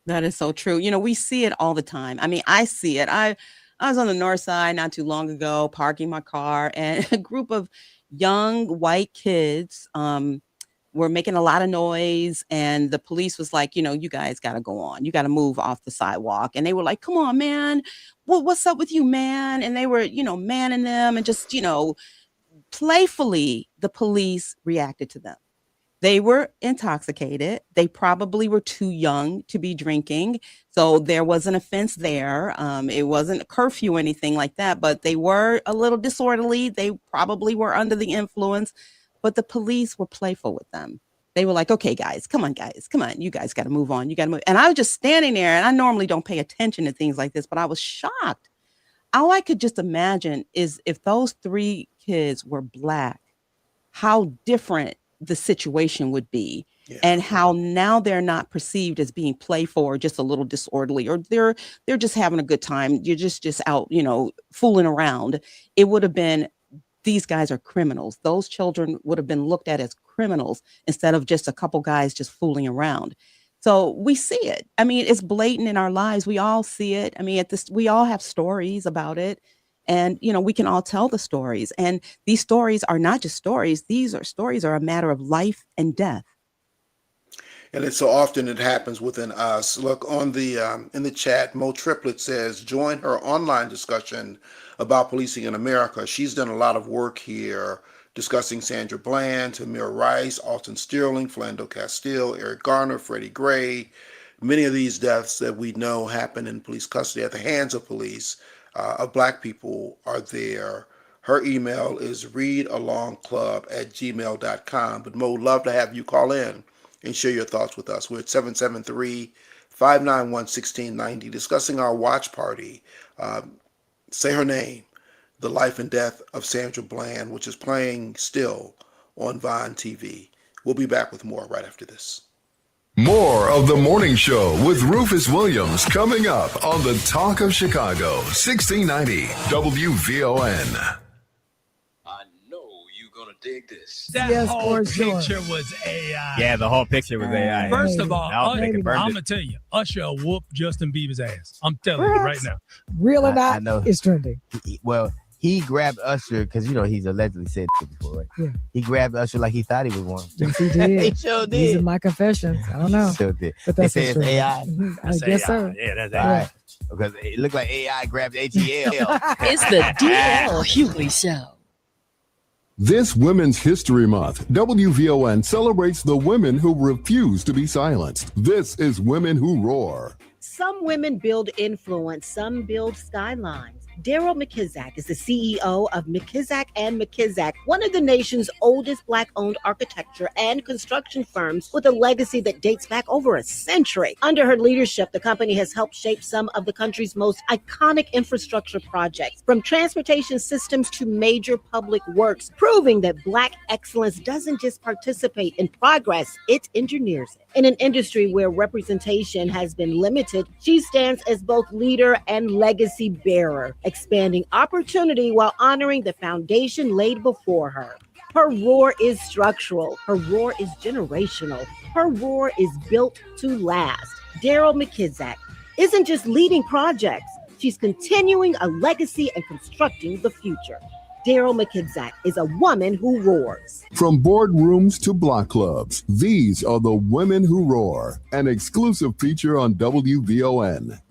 That is so true. We see it all the time. I mean, I see it. I was on the north side not too long ago, parking my car, and a group of young white kids were making a lot of noise, and the police was like, "You guys got to go on. You got to move off the sidewalk." And they were like, "Come on, man. What's up with you, man?" And they were, manning them, and just, playfully, the police reacted to them. They were intoxicated. They probably were too young to be drinking. So there was an offense there. It wasn't a curfew or anything like that, but they were a little disorderly. They probably were under the influence, but the police were playful with them. They were like, okay, guys, come on. You guys got to move on. You got to move. And I was just standing there, and I normally don't pay attention to things like this, but I was shocked. All I could just imagine is if those 3 kids were Black, how different the situation would be. Yeah. And how now they're not perceived as being playful or just a little disorderly, or they're just having a good time. You're just out, fooling around. It would have been, these guys are criminals. Those children would have been looked at as criminals instead of just a couple guys just fooling around. So we see it. I mean, it's blatant in our lives. We all see it. I mean, we all have stories about it. And, we can all tell the stories. And these stories are not just stories. Stories are a matter of life and death. And it's so often it happens within us. Look, on the in the chat, Mo Triplet says, join her online discussion about policing in America. She's done a lot of work here discussing Sandra Bland, Tamir Rice, Alton Sterling, Philando Castile, Eric Garner, Freddie Gray. Many of these deaths that we know happen in police custody at the hands of police, of Black people, are there. Her email is readalongclub@gmail.com. But Mo, love to have you call in and share your thoughts with us. We're at 773-591-1690, discussing our watch party. Say her name, The Life and Death of Sandra Bland, which is playing still on Vine TV. We'll be back with more right after this. More of the morning show with Rufus Williams coming up on the Talk of Chicago, 1690 WVON. I know you're going to dig this. That whole picture was AI. Yeah, the whole picture was AI. First of all, I'm going to tell you, Usher whooped Justin Bieber's ass. I'm telling you right now. Real or not, it's trending. Well, he grabbed Usher because, he's allegedly said before, right? Yeah. He grabbed Usher like he thought he was one. Yes, he did. He sure did. These are my confessions. I don't know. He sure did. But that's they say it's AI. I guess so. Yeah, that's AI. Right. Because it looked like AI grabbed ATL. It's the DL Hughley Show. This Women's History Month, WVON celebrates the women who refuse to be silenced. This is Women Who Roar. Some women build influence, some build skylines. Daryl McKizak is the CEO of McKizak & McKizak, one of the nation's oldest Black-owned architecture and construction firms with a legacy that dates back over a century. Under her leadership, the company has helped shape some of the country's most iconic infrastructure projects, from transportation systems to major public works, proving that Black excellence doesn't just participate in progress, it engineers it. In an industry where representation has been limited, she stands as both leader and legacy bearer, expanding opportunity while honoring the foundation laid before her. Her roar is structural. Her roar is generational. Her roar is built to last. Daryl McKizak isn't just leading projects. She's continuing a legacy and constructing the future. Daryl McKizak is a woman who roars. From boardrooms to block clubs, these are the Women Who Roar, an exclusive feature on WVON.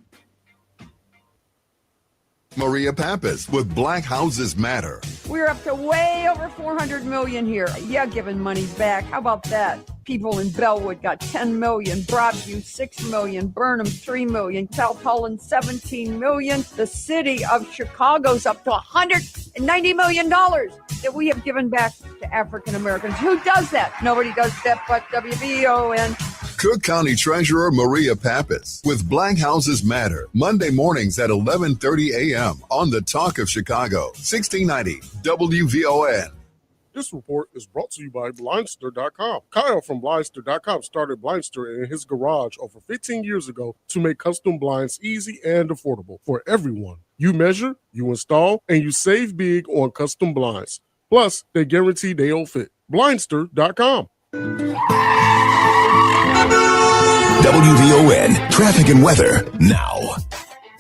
Maria Pappas with Black Houses Matter. We're up to way over 400 million here. Yeah, giving money back. How about that? People in Bellwood got 10 million, Broadview 6 million, Burnham 3 million, South Holland 17 million. The city of Chicago's up to $190 million that we have given back to African Americans. Who does that? Nobody does that but WVON. Cook County Treasurer Maria Pappas with Black Houses Matter, Monday mornings at 11:30 a.m. on the Talk of Chicago, 1690 WVON. This report is brought to you by Blindster.com. Kyle from Blindster.com started Blindster in his garage over 15 years ago to make custom blinds easy and affordable for everyone. You measure, you install, and you save big on custom blinds. Plus, they guarantee they'll fit. Blindster.com. WVON traffic and weather now.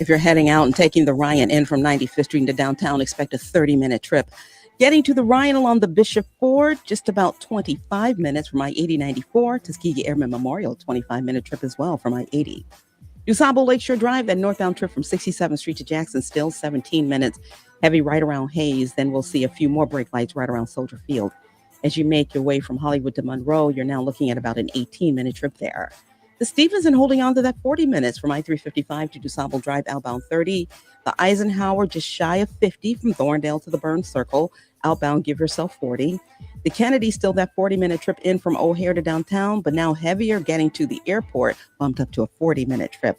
If you're heading out and taking the Ryan in from 95th Street into downtown, expect a 30-minute trip. Getting to the Ryan along the Bishop Ford, just about 25 minutes from I-80-94. Tuskegee Airmen Memorial, 25-minute trip as well from I-80. DuSable Lakeshore Drive, that northbound trip from 67th Street to Jackson, still 17 minutes. Heavy right around Hayes. Then we'll see a few more brake lights right around Soldier Field. As you make your way from Hollywood to Monroe, you're now looking at about an 18-minute trip there. The Stevenson holding on to that 40 minutes from I-355 to DuSable Drive outbound 30. The Eisenhower just shy of 50 from Thorndale to the Burns Circle. Outbound, give yourself 40. The Kennedy still that 40-minute trip in from O'Hare to downtown, but now heavier getting to the airport, bumped up to a 40-minute trip.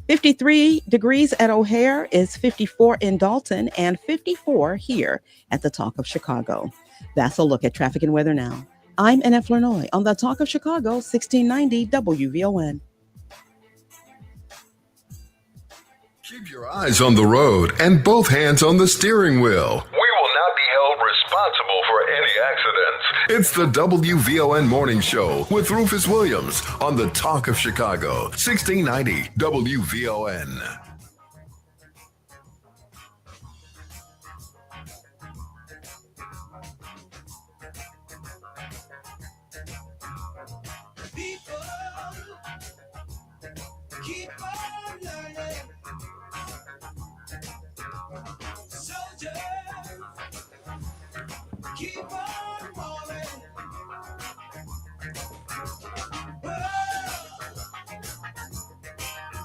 53 degrees at O'Hare is 54 in Dalton and 54 here at the Talk of Chicago. That's a look at traffic and weather now. I'm NF Lenoy on the Talk of Chicago, 1690 WVON. Keep your eyes on the road and both hands on the steering wheel. We will not be held responsible for any accidents. It's the WVON Morning Show with Rufus Williams on the Talk of Chicago, 1690 WVON. Keep on learning. Soldier, keep on moving.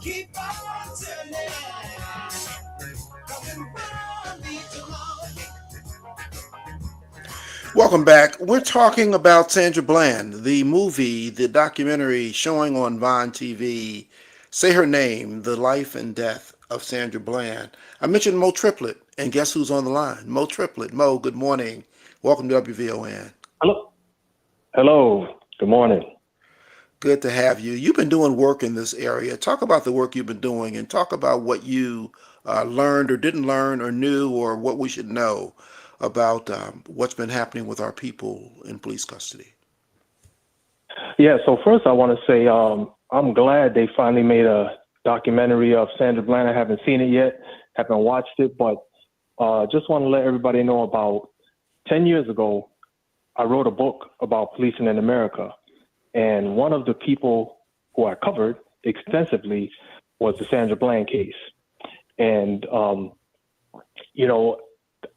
Keep on turning. Coming round me tomorrow. Welcome back. We're talking about Sandra Bland, the movie, the documentary showing on Vine TV. Say Her Name, The Life and Death of Sandra Bland. I mentioned Mo Triplett, and guess who's on the line? Mo Triplett. Mo, good morning. Welcome to WVON. Hello. Hello. Good morning. Good to have you. You've been doing work in this area. Talk about the work you've been doing and talk about what you learned or didn't learn or knew or what we should know about what's been happening with our people in police custody. Yeah, so first I want to say I'm glad they finally made a documentary of Sandra Bland. I haven't seen it yet, haven't watched it, but just want to let everybody know about 10 years ago, I wrote a book about policing in America. And one of the people who I covered extensively was the Sandra Bland case. And, you know,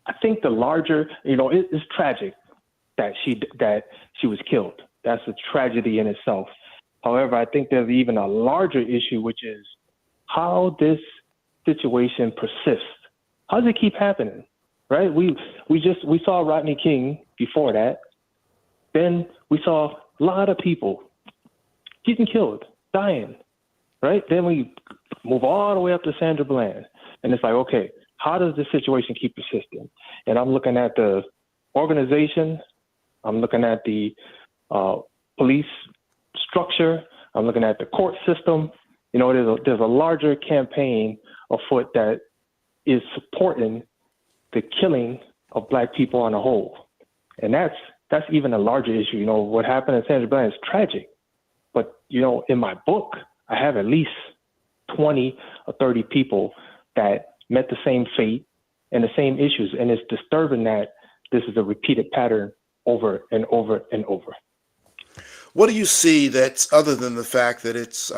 I think the larger, you know, it's tragic that she was killed. That's a tragedy in itself. However, I think there's even a larger issue, which is how this situation persists. How does it keep happening? Right? We saw Rodney King before that. Then we saw a lot of people getting killed, dying. Right? Then we move all the way up to Sandra Bland. And it's like, okay, how does this situation keep persisting? And I'm looking at the organization. I'm looking at the police structure. I'm looking at the court system. You know, there's a larger campaign afoot that is supporting the killing of Black people on a whole. And that's even a larger issue. You know, what happened in Sandra Bland is tragic. But, you know, in my book, I have at least 20 or 30 people that met the same fate and the same issues. And it's disturbing that this is a repeated pattern over and over and over. What do you see that's other than the fact that it's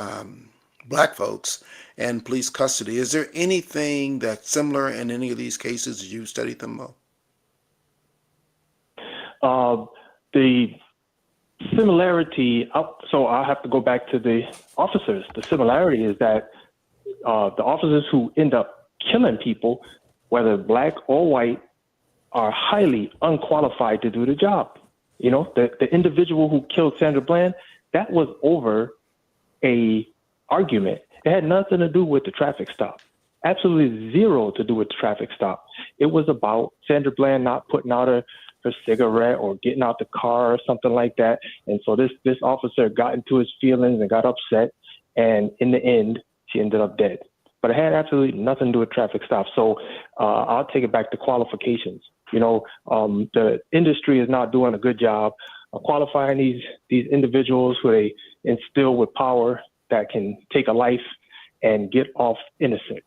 Black folks and police custody? Is there anything that's similar in any of these cases as you studied them, Mo? The similarity, so I'll have to go back to the officers. The similarity is that the officers who end up killing people, whether Black or white, are highly unqualified to do the job. You know, the individual who killed Sandra Bland, that was over a argument. It had nothing to do with the traffic stop. Absolutely zero to do with the traffic stop. It was about Sandra Bland not putting out her cigarette or getting out the car or something like that. And so this officer got into his feelings and got upset. And in the end, she ended up dead. But it had absolutely nothing to do with traffic stop. So I'll take it back to qualifications. You know, the industry is not doing a good job of qualifying these individuals who they instill with power that can take a life and get off innocent.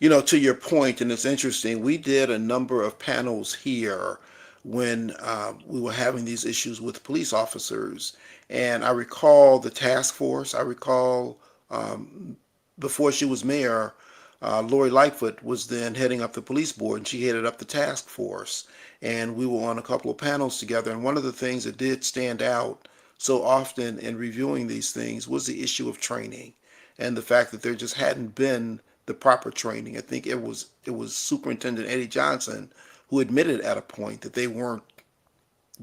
You know, to your point, and it's interesting, we did a number of panels here when we were having these issues with police officers. And I recall the task force. I recall before she was mayor, Lori Lightfoot was then heading up the police board, and she headed up the task force. And we were on a couple of panels together. And one of the things that did stand out so often in reviewing these things was the issue of training and the fact that there just hadn't been the proper training. I think it was Superintendent Eddie Johnson who admitted at a point that they weren't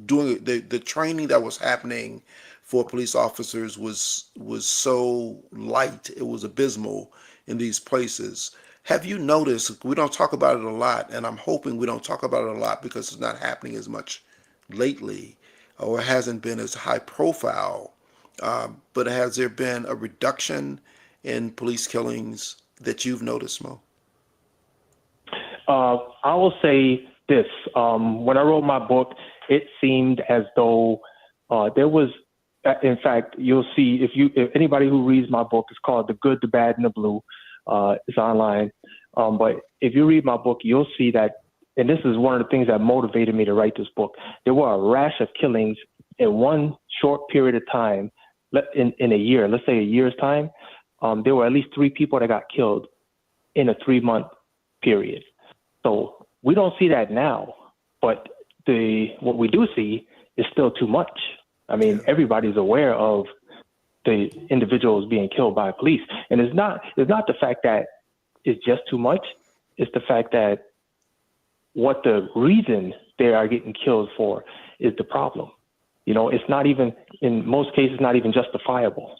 doing the training that was happening for police officers was so light, it was abysmal in these places. Have you noticed, we don't talk about it a lot, and I'm hoping we don't talk about it a lot because it's not happening as much lately, or it hasn't been as high profile, but has there been a reduction in police killings that you've noticed, Mo? I will say this. When I wrote my book, it seemed as though there was, in fact, you'll see, if anybody who reads my book, it's called The Good, the Bad, and the Blue. It's online. But if you read my book, you'll see that, and this is one of the things that motivated me to write this book, there were a rash of killings in one short period of time, in a year, let's say a year's time. There were at least 3 people that got killed in a 3-month period. So we don't see that now, but what we do see is still too much. I mean, everybody's aware of the individuals being killed by police. And it's not the fact that it's just too much. It's the fact that what the reason they are getting killed for is the problem. It's not even, in most cases, not even justifiable.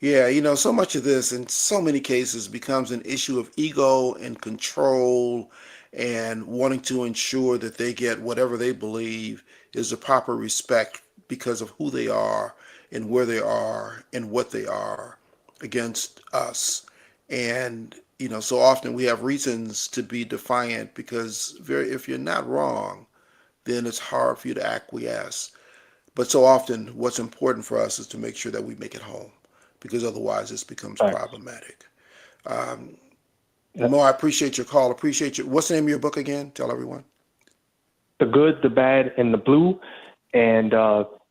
Yeah, so much of this in so many cases becomes an issue of ego and control and wanting to ensure that they get whatever they believe is the proper respect because of who they are and where they are and what they are against us. And, so often we have reasons to be defiant because if you're not wrong, then it's hard for you to acquiesce. But so often what's important for us is to make sure that we make it home, because otherwise this becomes problematic. Mo, I appreciate your call. Appreciate you. What's the name of your book again? Tell everyone. The Good, the Bad, and the Blue. And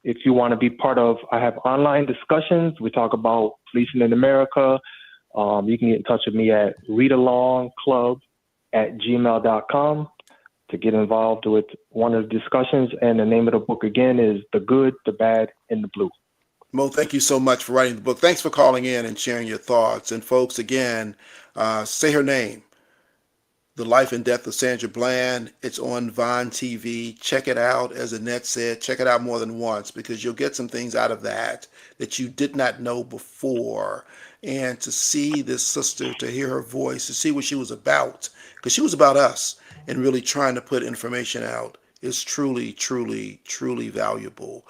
if you want to be part of, I have online discussions. We talk about policing in America. You can get in touch with me at readalongclub@gmail.com to get involved with one of the discussions. And the name of the book again is The Good, the Bad, and the Blue. Mo, thank you so much for writing the book. Thanks for calling in and sharing your thoughts. And folks, again, say her name. The Life and Death of Sandra Bland. It's on Vine TV. Check it out. As Annette said, check it out more than once because you'll get some things out of that you did not know before. And to see this sister, to hear her voice, to see what she was about, because she was about us and really trying to put information out is truly, truly, truly valuable.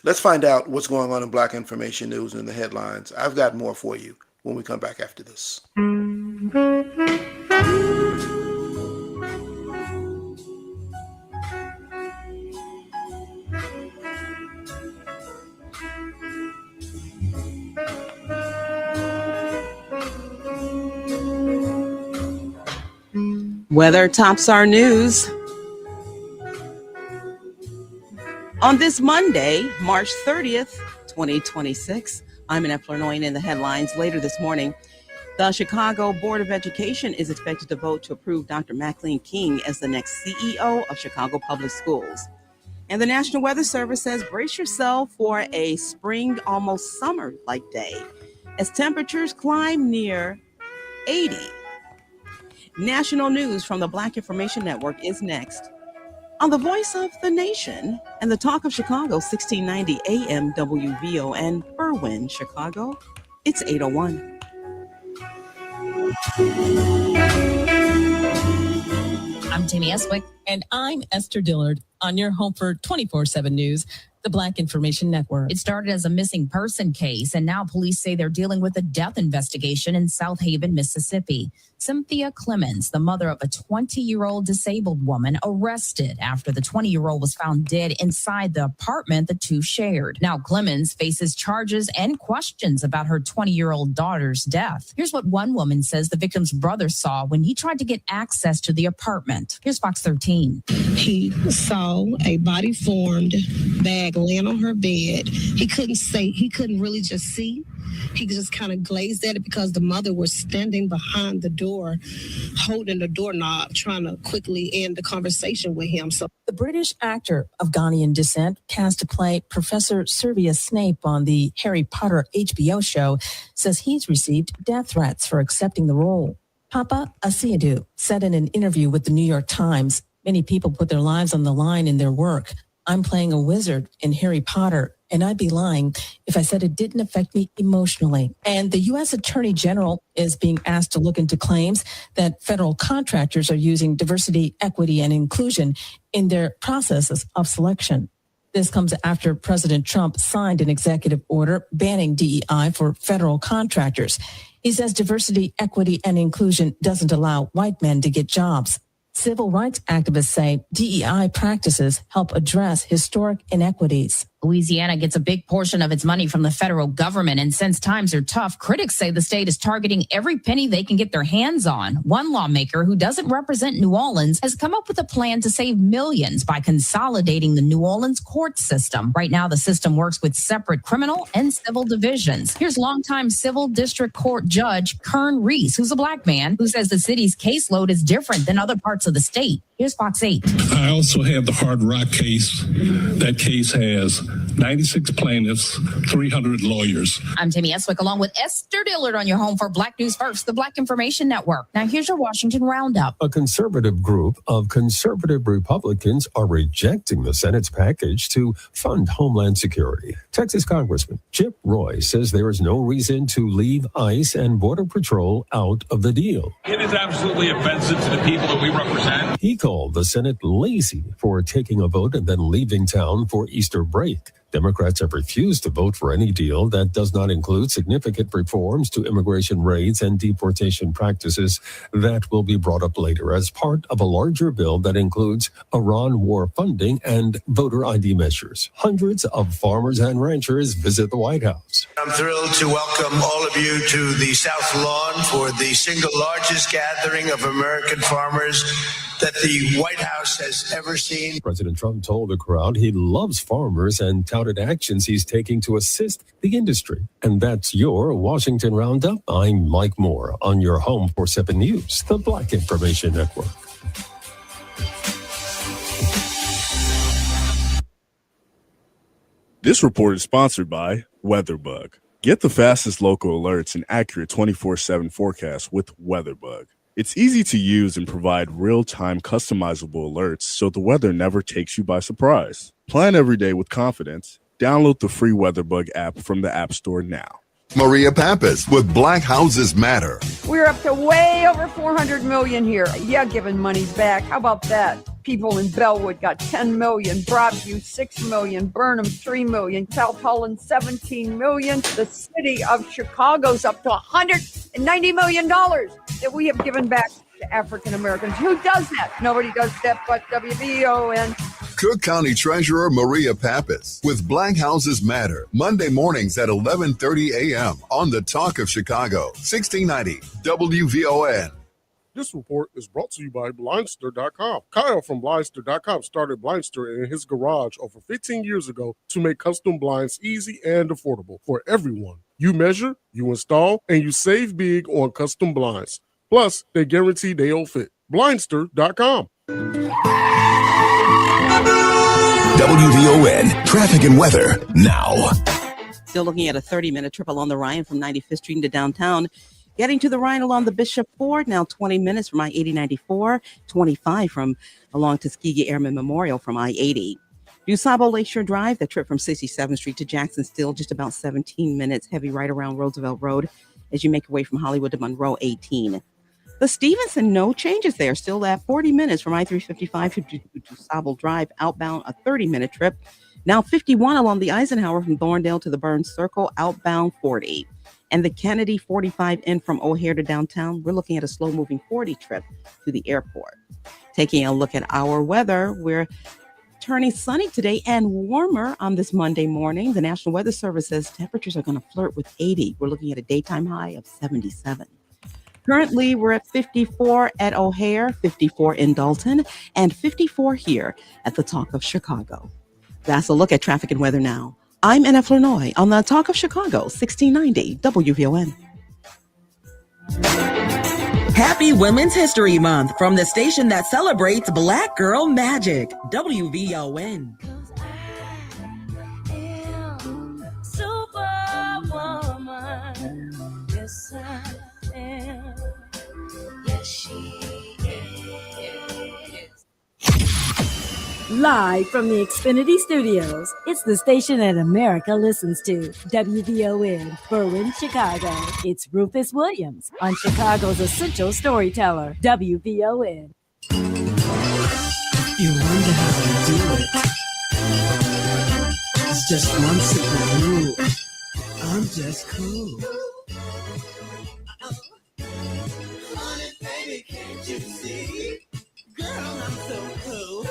Let's find out what's going on in Black Information News and in the headlines. I've got more for you when we come back after this. Weather tops our news. On this Monday, March 30th, 2026, I'm Annette Flurnoy in the headlines. Later this morning, the Chicago Board of Education is expected to vote to approve Dr. Maclean King as the next CEO of Chicago Public Schools. And the National Weather Service says brace yourself for a spring, almost summer-like day as temperatures climb near 80. National news from the Black Information Network is next on the Voice of the Nation and the Talk of Chicago, 1690 AM WVON, Berwyn, Chicago. It's 8:01. I'm Tammy Eswick. And I'm Esther Dillard on your home for 24/7 News, the Black Information Network. It started as a missing person case, and now police say they're dealing with a death investigation in South Haven, Mississippi. Cynthia Clemens, the mother of a 20-year-old disabled woman, arrested after the 20-year-old was found dead inside the apartment the two shared. Now Clemens faces charges and questions about her 20-year-old daughter's death. Here's what one woman says the victim's brother saw when he tried to get access to the apartment. Here's Fox 13. He saw a body-formed bag like laying on her bed. He couldn't really just see. He just kind of glazed at it because the mother was standing behind the door, holding the doorknob, trying to quickly end the conversation with him. So The British actor of Ghanaian descent cast to play Professor Sylvia Snape on the Harry Potter HBO show says he's received death threats for accepting the role. Papa Asiadu said in an interview with the New York Times, many people put their lives on the line in their work. I'm playing a wizard in Harry Potter, and I'd be lying if I said it didn't affect me emotionally. And the U.S. Attorney General is being asked to look into claims that federal contractors are using diversity, equity, and inclusion in their processes of selection. This comes after President Trump signed an executive order banning DEI for federal contractors. He says diversity, equity, and inclusion doesn't allow white men to get jobs. Civil rights activists say DEI practices help address historic inequities. Louisiana gets a big portion of its money from the federal government, and since times are tough, critics say the state is targeting every penny they can get their hands on. One lawmaker who doesn't represent New Orleans has come up with a plan to save millions by consolidating the New Orleans court system. Right now, the system works with separate criminal and civil divisions. Here's longtime civil district court judge Kern Reese, who's a black man, who says the city's caseload is different than other parts of the state. Here's Fox 8. I also have the Hard Rock case. That case has 96 plaintiffs, 300 lawyers. I'm Tammy Eswick, along with Esther Dillard on your home for Black News First, the Black Information Network. Now here's your Washington Roundup. A conservative group of conservative Republicans are rejecting the Senate's package to fund Homeland Security. Texas Congressman Chip Roy says there is no reason to leave ICE and Border Patrol out of the deal. It is absolutely offensive to the people that we represent. He called the Senate lazy for taking a vote and then leaving town for Easter break. Democrats have refused to vote for any deal that does not include significant reforms to immigration raids and deportation practices that will be brought up later as part of a larger bill that includes Iran war funding and voter ID measures. Hundreds of farmers and ranchers visit the White House. I'm thrilled to welcome all of you to the South Lawn for the single largest gathering of American farmers that the White House has ever seen. President Trump told the crowd he loves farmers and touted actions he's taking to assist the industry. And that's your Washington Roundup. I'm Mike Moore on your home for 7 News, the Black Information Network. This report is sponsored by WeatherBug. Get the fastest local alerts and accurate 24/7 forecasts with WeatherBug. It's easy to use and provide real-time customizable alerts so the weather never takes you by surprise. Plan every day with confidence. Download the free WeatherBug app from the App Store now. Maria Pappas with Black Houses Matter. We're up to way over 400 million here. Yeah, giving money back. How about that? People in Bellwood got 10 million, Broadview 6 million, Burnham 3 million, South Holland 17 million. The city of Chicago's up to $190 million that we have given back to African Americans. Who does that? Nobody does that but WBON. Cook County Treasurer Maria Pappas with Black Houses Matter, Monday mornings at 11:30 a.m. on the Talk of Chicago, 1690 WVON. This report is brought to you by Blindster.com. Kyle from Blindster.com started Blindster in his garage over 15 years ago to make custom blinds easy and affordable for everyone. You measure, you install, and you save big on custom blinds. Plus, they guarantee they'll fit. Blindster.com. WVON traffic and weather now. Still looking at a 30-minute trip along the Ryan from 95th Street into downtown. Getting to the Ryan along the Bishop Ford, now 20 minutes from I-80-94, 25 from along Tuskegee Airmen Memorial from I-80. DuSable Lakeshore Drive, the trip from 67th Street to Jackson, still just about 17 minutes. Heavy right around Roosevelt Road as you make your way from Hollywood to Monroe 18. The Stevenson, no changes there. Still at 40 minutes from I-355 to DuSable Drive, outbound, a 30-minute trip. Now 51 along the Eisenhower from Thorndale to the Burns Circle, outbound 40. And the Kennedy 45 in from O'Hare to downtown, we're looking at a slow-moving 40 trip to the airport. Taking a look at our weather, we're turning sunny today and warmer on this Monday morning. The National Weather Service says temperatures are going to flirt with 80. We're looking at a daytime high of 77. Currently, we're at 54 at O'Hare, 54 in Dalton, and 54 here at the Talk of Chicago. That's a look at traffic and weather now. I'm Anna Flournoy on the Talk of Chicago, 1690 WVON. Happy Women's History Month from the station that celebrates Black Girl Magic, WVON. Superwoman, yes I am. Yes she is. Live from the Xfinity Studios, it's the station that America listens to. WVON, Berwyn, Chicago. It's Rufus Williams on Chicago's Essential Storyteller, WVON. You wonder how we do it. It's just one simple rule. I'm just cool. Honey, baby, can't you see? Girl, I'm so cool.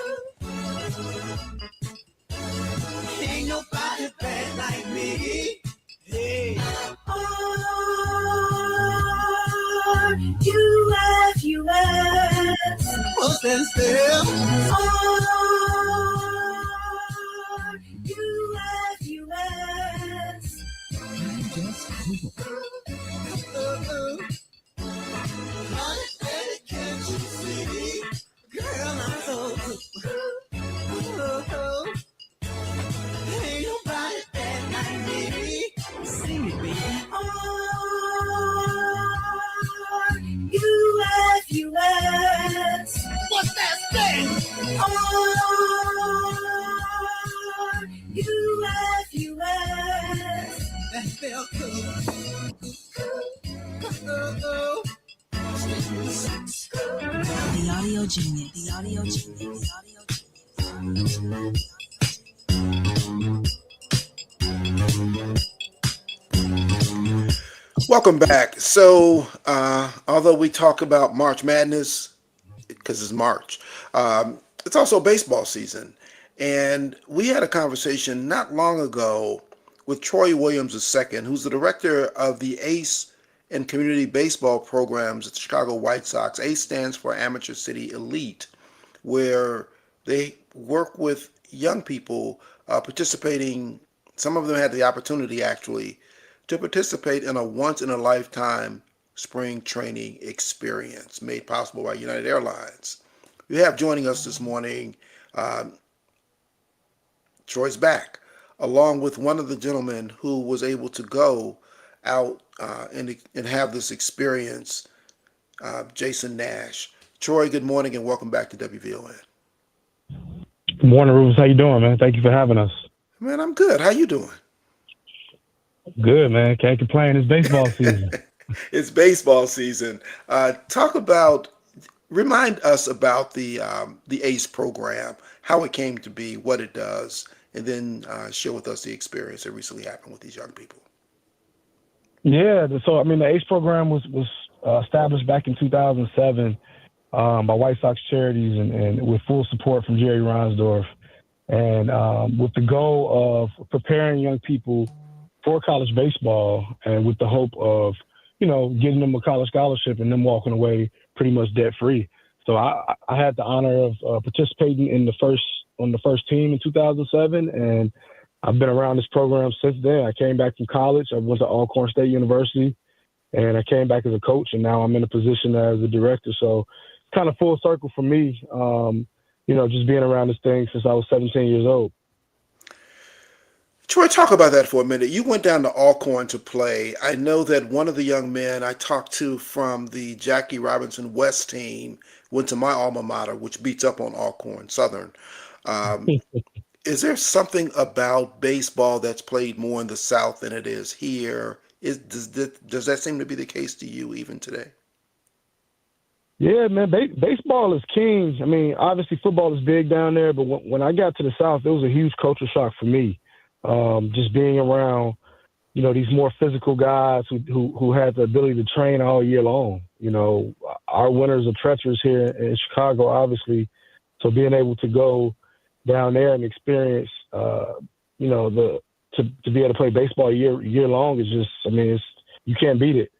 Ain't nobody bad like me. Hey. R-U-F-U-S. What's that spell? R-U-F-U-S. I'm just cool. Honey, baby, can't you see? Girl, I'm so cool. Ain't nobody bad like me. Sing it, baby. R-U-F-U-S. What's that thing? R-U-F-U-S. That felt cool. The Audio Genius. The Audio Genius. The Audio Genius. Welcome back. So, although we talk about March Madness, because it's March, it's also baseball season. And we had a conversation not long ago with Troy Williams II, who's the director of the ACE and community baseball programs at the Chicago White Sox. ACE stands for Amateur City Elite, where they work with young people participating. Some of them had the opportunity, actually, to participate in a once-in-a-lifetime spring training experience made possible by United Airlines. We have joining us this morning, Troy's back, along with one of the gentlemen who was able to go out and have this experience, Jason Nash. Troy, good morning and welcome back to WVON. Good morning, Rufus. How you doing, man? Thank you for having us. Man, I'm good. How you doing? Good, man. Can't complain. It's baseball season. It's baseball season. Remind us about the ACE program, how it came to be, what it does, and then share with us the experience that recently happened with these young people. Yeah, so the ACE program was established back in 2007 by White Sox Charities and with full support from Jerry Reinsdorf, and with the goal of preparing young people for college baseball, and with the hope of getting them a college scholarship and them walking away pretty much debt free. So I had the honor of participating on the first team in 2007, and I've been around this program since then. I came back from college. I went to Alcorn State University, and I came back as a coach, and now I'm in a position as a director. So it's kind of full circle for me, just being around this thing since I was 17 years old. Troy, talk about that for a minute. You went down to Alcorn to play. I know that one of the young men I talked to from the Jackie Robinson West team went to my alma mater, which beats up on Alcorn Southern. Is there something about baseball that's played more in the South than it is here? Does that seem to be the case to you even today? Yeah, man, baseball is king. I mean, obviously football is big down there, but when I got to the South, it was a huge culture shock for me. Just being around, these more physical guys who had the ability to train all year long. Our winters are treacherous here in Chicago, obviously. So being able to go down there and experience, to be able to play baseball year long is just, you can't beat it.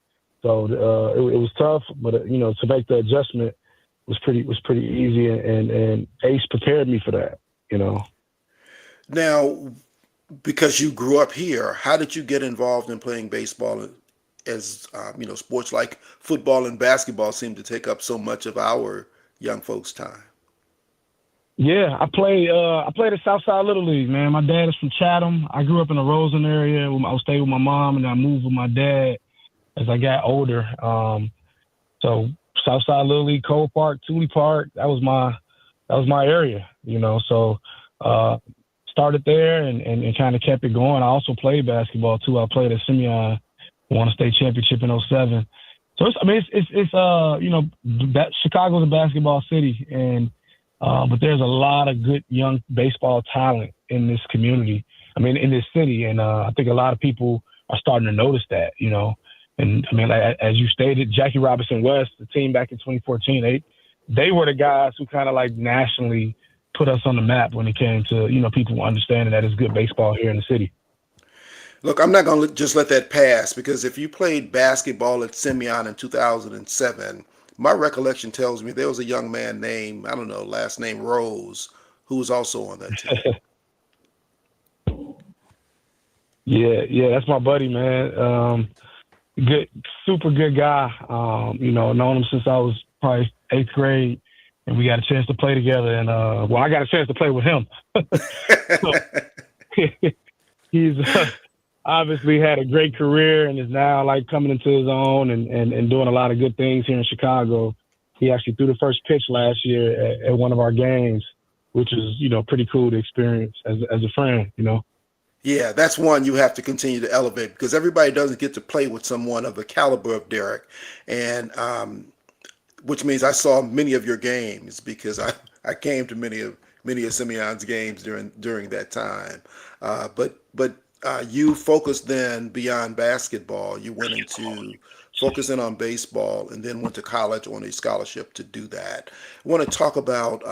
So it was tough, but to make the adjustment was pretty easy, and ACE prepared me for that. Now, because you grew up here, how did you get involved in playing baseball? As sports like football and basketball seem to take up so much of our young folks' time. Yeah, I played at Southside Little League, man. My dad is from Chatham. I grew up in the Roseland area. I stayed with my mom, and I moved with my dad as I got older. So Southside Little League, Cole Park, Thule Park, that was my area, So started there and kind of kept it going. I also played basketball too. I played at Simeon, won a state championship in 2007. So Chicago's a basketball city, and but there's a lot of good young baseball talent in this community. In this city, and I think a lot of people are starting to notice that, And as you stated, Jackie Robinson West, the team back in 2014, they were the guys who kind of like nationally put us on the map when it came to, people understanding that it's good baseball here in the city. Look, I'm not going to just let that pass, because if you played basketball at Simeon in 2007, my recollection tells me there was a young man named, I don't know, last name Rose, who was also on that team. Yeah, that's my buddy, man. Good, super good guy. Known him since I was probably 8th grade, and we got a chance to play together. And I got a chance to play with him. He's obviously had a great career and is now like coming into his own and doing a lot of good things here in Chicago. He actually threw the first pitch last year at one of our games, which is, pretty cool to experience as a friend, Yeah, that's one you have to continue to elevate, because everybody doesn't get to play with someone of the caliber of Derek. And which means I saw many of your games, because I came to many of Simeon's games during that time. But you focused then beyond basketball. You went into focusing on baseball, and then went to college on a scholarship to do that. I want to talk about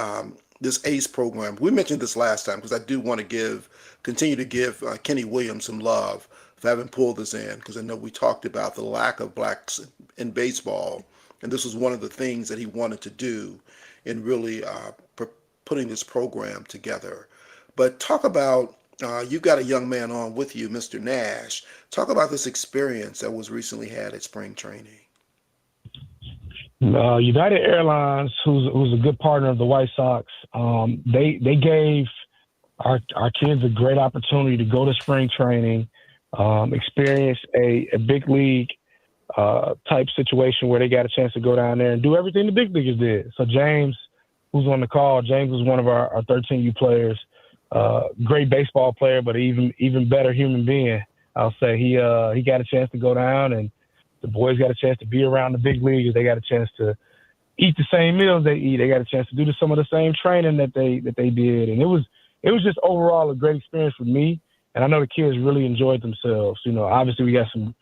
this ACE program. We mentioned this last time, because I do want to continue to give Kenny Williams some love for having pulled this in, because I know we talked about the lack of blacks in baseball, and this was one of the things that he wanted to do in really putting this program together. But talk about, you've got a young man on with you, Mr. Nash. Talk about this experience that was recently had at spring training. United Airlines, who's a good partner of the White Sox, they gave our kids a great opportunity to go to spring training, experience a big league type situation where they got a chance to go down there and do everything the big leaguers did. So James, who's on the call, James was one of our 13U players, great baseball player, but even better human being. I'll say he got a chance to go down, and the boys got a chance to be around the big leaguers. They got a chance to eat the same meals they eat. They got a chance to do some of the same training that they did, and it was just overall a great experience for me. And I know the kids really enjoyed themselves. Obviously we got some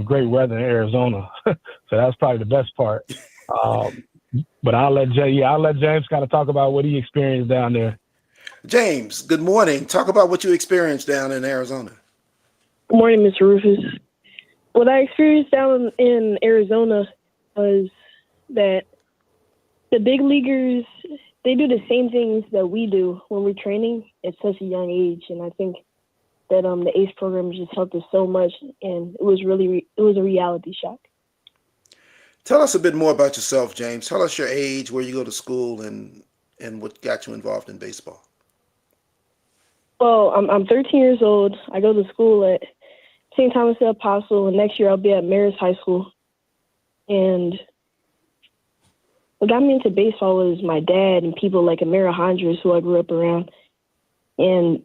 great weather in Arizona, so that's probably the best part. But I'll let James kind of talk about what he experienced down there. James, good morning. Talk about what you experienced down in Arizona. Good morning, Mr. Rufus. What I experienced down in Arizona was that the big leaguers, they do the same things that we do when we're training at such a young age. And I think that the ACE program just helped us so much, and it was a reality shock. Tell us a bit more about yourself, James. Tell us your age, where you go to school, and what got you involved in baseball. Well, I'm 13 years old. I go to school at St. Thomas the Apostle, and next year I'll be at Marist High School. And what got me into baseball was my dad and people like Amira Hondras, who I grew up around. And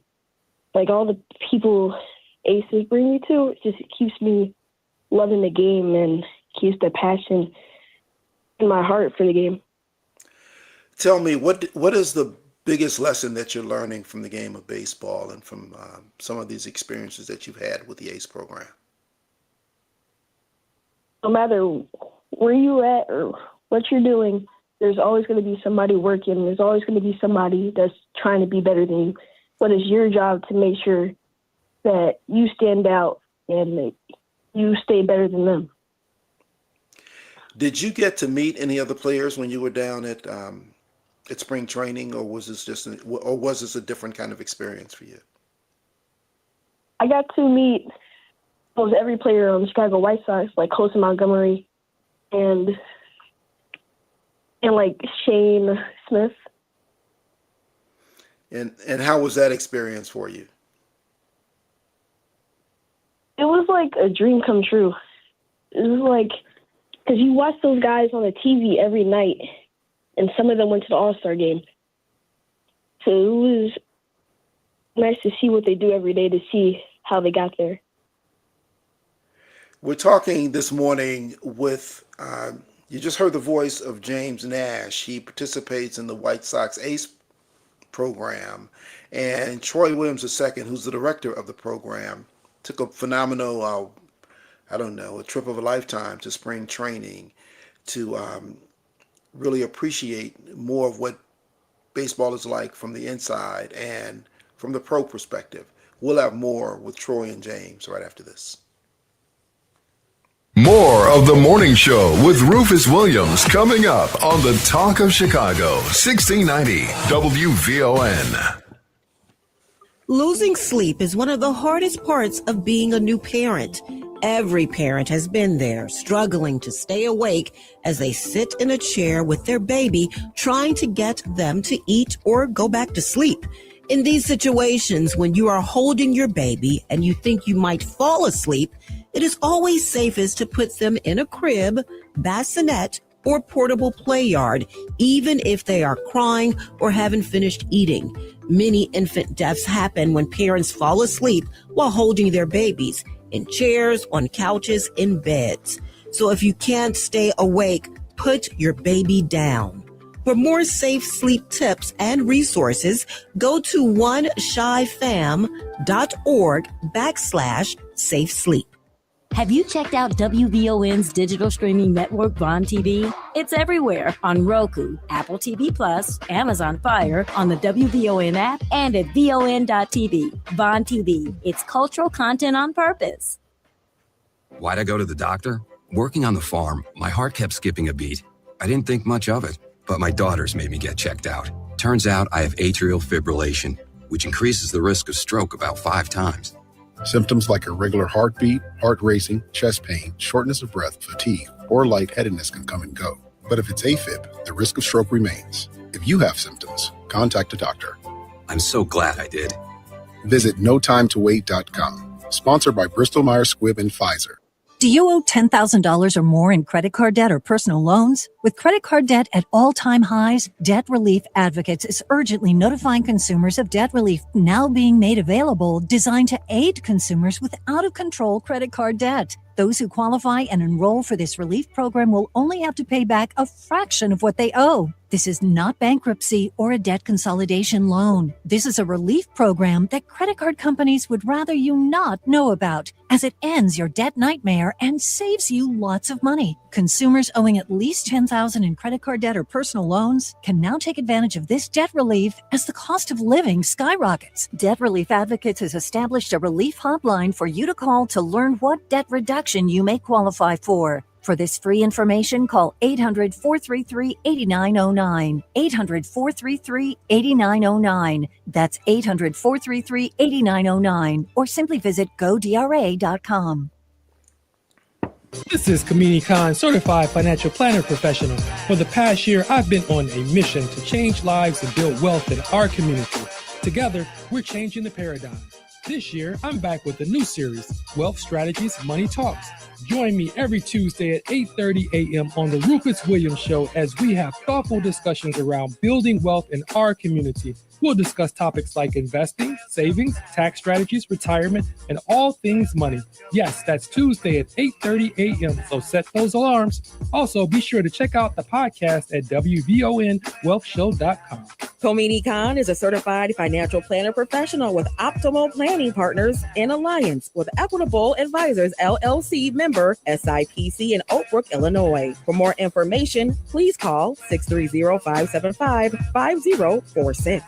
like all the people ACEs bring me to, it just keeps me loving the game and keeps the passion in my heart for the game. Tell me, what is the biggest lesson that you're learning from the game of baseball and from some of these experiences that you've had with the ACE program? No matter where you at or what you're doing, there's always going to be somebody working. There's always going to be somebody that's trying to be better than you. But it's your job to make sure that you stand out and that you stay better than them. Did you get to meet any other players when you were down at spring training, or was this a different kind of experience for you? I got to meet almost every player on the Chicago White Sox, like Colson Montgomery and like Shane Smith. And how was that experience for you? It was like a dream come true. It was like, because you watch those guys on the TV every night, and some of them went to the All-Star game. So it was nice to see what they do every day, to see how they got there. We're talking this morning with, you just heard the voice of James Nash. He participates in the White Sox Ace program. And Troy Williams II, who's the director of the program, took a phenomenal, a trip of a lifetime to spring training to really appreciate more of what baseball is like from the inside and from the pro perspective. We'll have more with Troy and James right after this. More of the morning show with Rufus Williams coming up on the Talk of Chicago, 1690 WVON. Losing sleep is one of the hardest parts of being a new parent. Every parent has been there, struggling to stay awake as they sit in a chair with their baby, trying to get them to eat or go back to sleep. In these situations, when you are holding your baby and you think you might fall asleep, it is always safest to put them in a crib, bassinet, or portable play yard, even if they are crying or haven't finished eating. Many infant deaths happen when parents fall asleep while holding their babies in chairs, on couches, in beds. So if you can't stay awake, put your baby down. For more safe sleep tips and resources, go to oneshyfam.org/safe sleep. Have you checked out WVON's digital streaming network, Vaughn TV? It's everywhere on Roku, Apple TV Plus, Amazon Fire, on the WVON app, and at VON.TV. Vaughn TV, it's cultural content on purpose. Why'd I go to the doctor? Working on the farm, my heart kept skipping a beat. I didn't think much of it, but my daughters made me get checked out. Turns out I have atrial fibrillation, which increases the risk of stroke about 5 times. Symptoms like irregular heartbeat, heart racing, chest pain, shortness of breath, fatigue, or lightheadedness can come and go. But if it's AFib, the risk of stroke remains. If you have symptoms, contact a doctor. I'm so glad I did. Visit notimetowait.com. Sponsored by Bristol Myers Squibb and Pfizer. Do you owe $10,000 or more in credit card debt or personal loans? With credit card debt at all-time highs, Debt Relief Advocates is urgently notifying consumers of debt relief now being made available, designed to aid consumers with out-of-control credit card debt. Those who qualify and enroll for this relief program will only have to pay back a fraction of what they owe. This is not bankruptcy or a debt consolidation loan. This is a relief program that credit card companies would rather you not know about, as it ends your debt nightmare and saves you lots of money. Consumers owing at least $10,000 in credit card debt or personal loans can now take advantage of this debt relief as the cost of living skyrockets. Debt Relief Advocates has established a relief hotline for you to call to learn what debt reduction you may qualify for. For this free information, call 800-433-8909. 800-433-8909. That's 800-433-8909. Or simply visit godra.com. This is Kamini Khan, certified financial planner professional. For the past year, I've been on a mission to change lives and build wealth in our community. Together, we're changing the paradigm. This year, I'm back with a new series, Wealth Strategies, Money Talks. Join me every Tuesday at 8:30 a.m. on the Rufus Williams Show as we have thoughtful discussions around building wealth in our community. We'll discuss topics like investing, savings, tax strategies, retirement, and all things money. Yes, that's Tuesday at 8:30 a.m., so set those alarms. Also, be sure to check out the podcast at WVONwealthshow.com. Komini Khan is a certified financial planner professional with Optimal Planning Partners in alliance with Equitable Advisors, LLC member SIPC in Oak Brook, Illinois. For more information, please call 630-575-5046.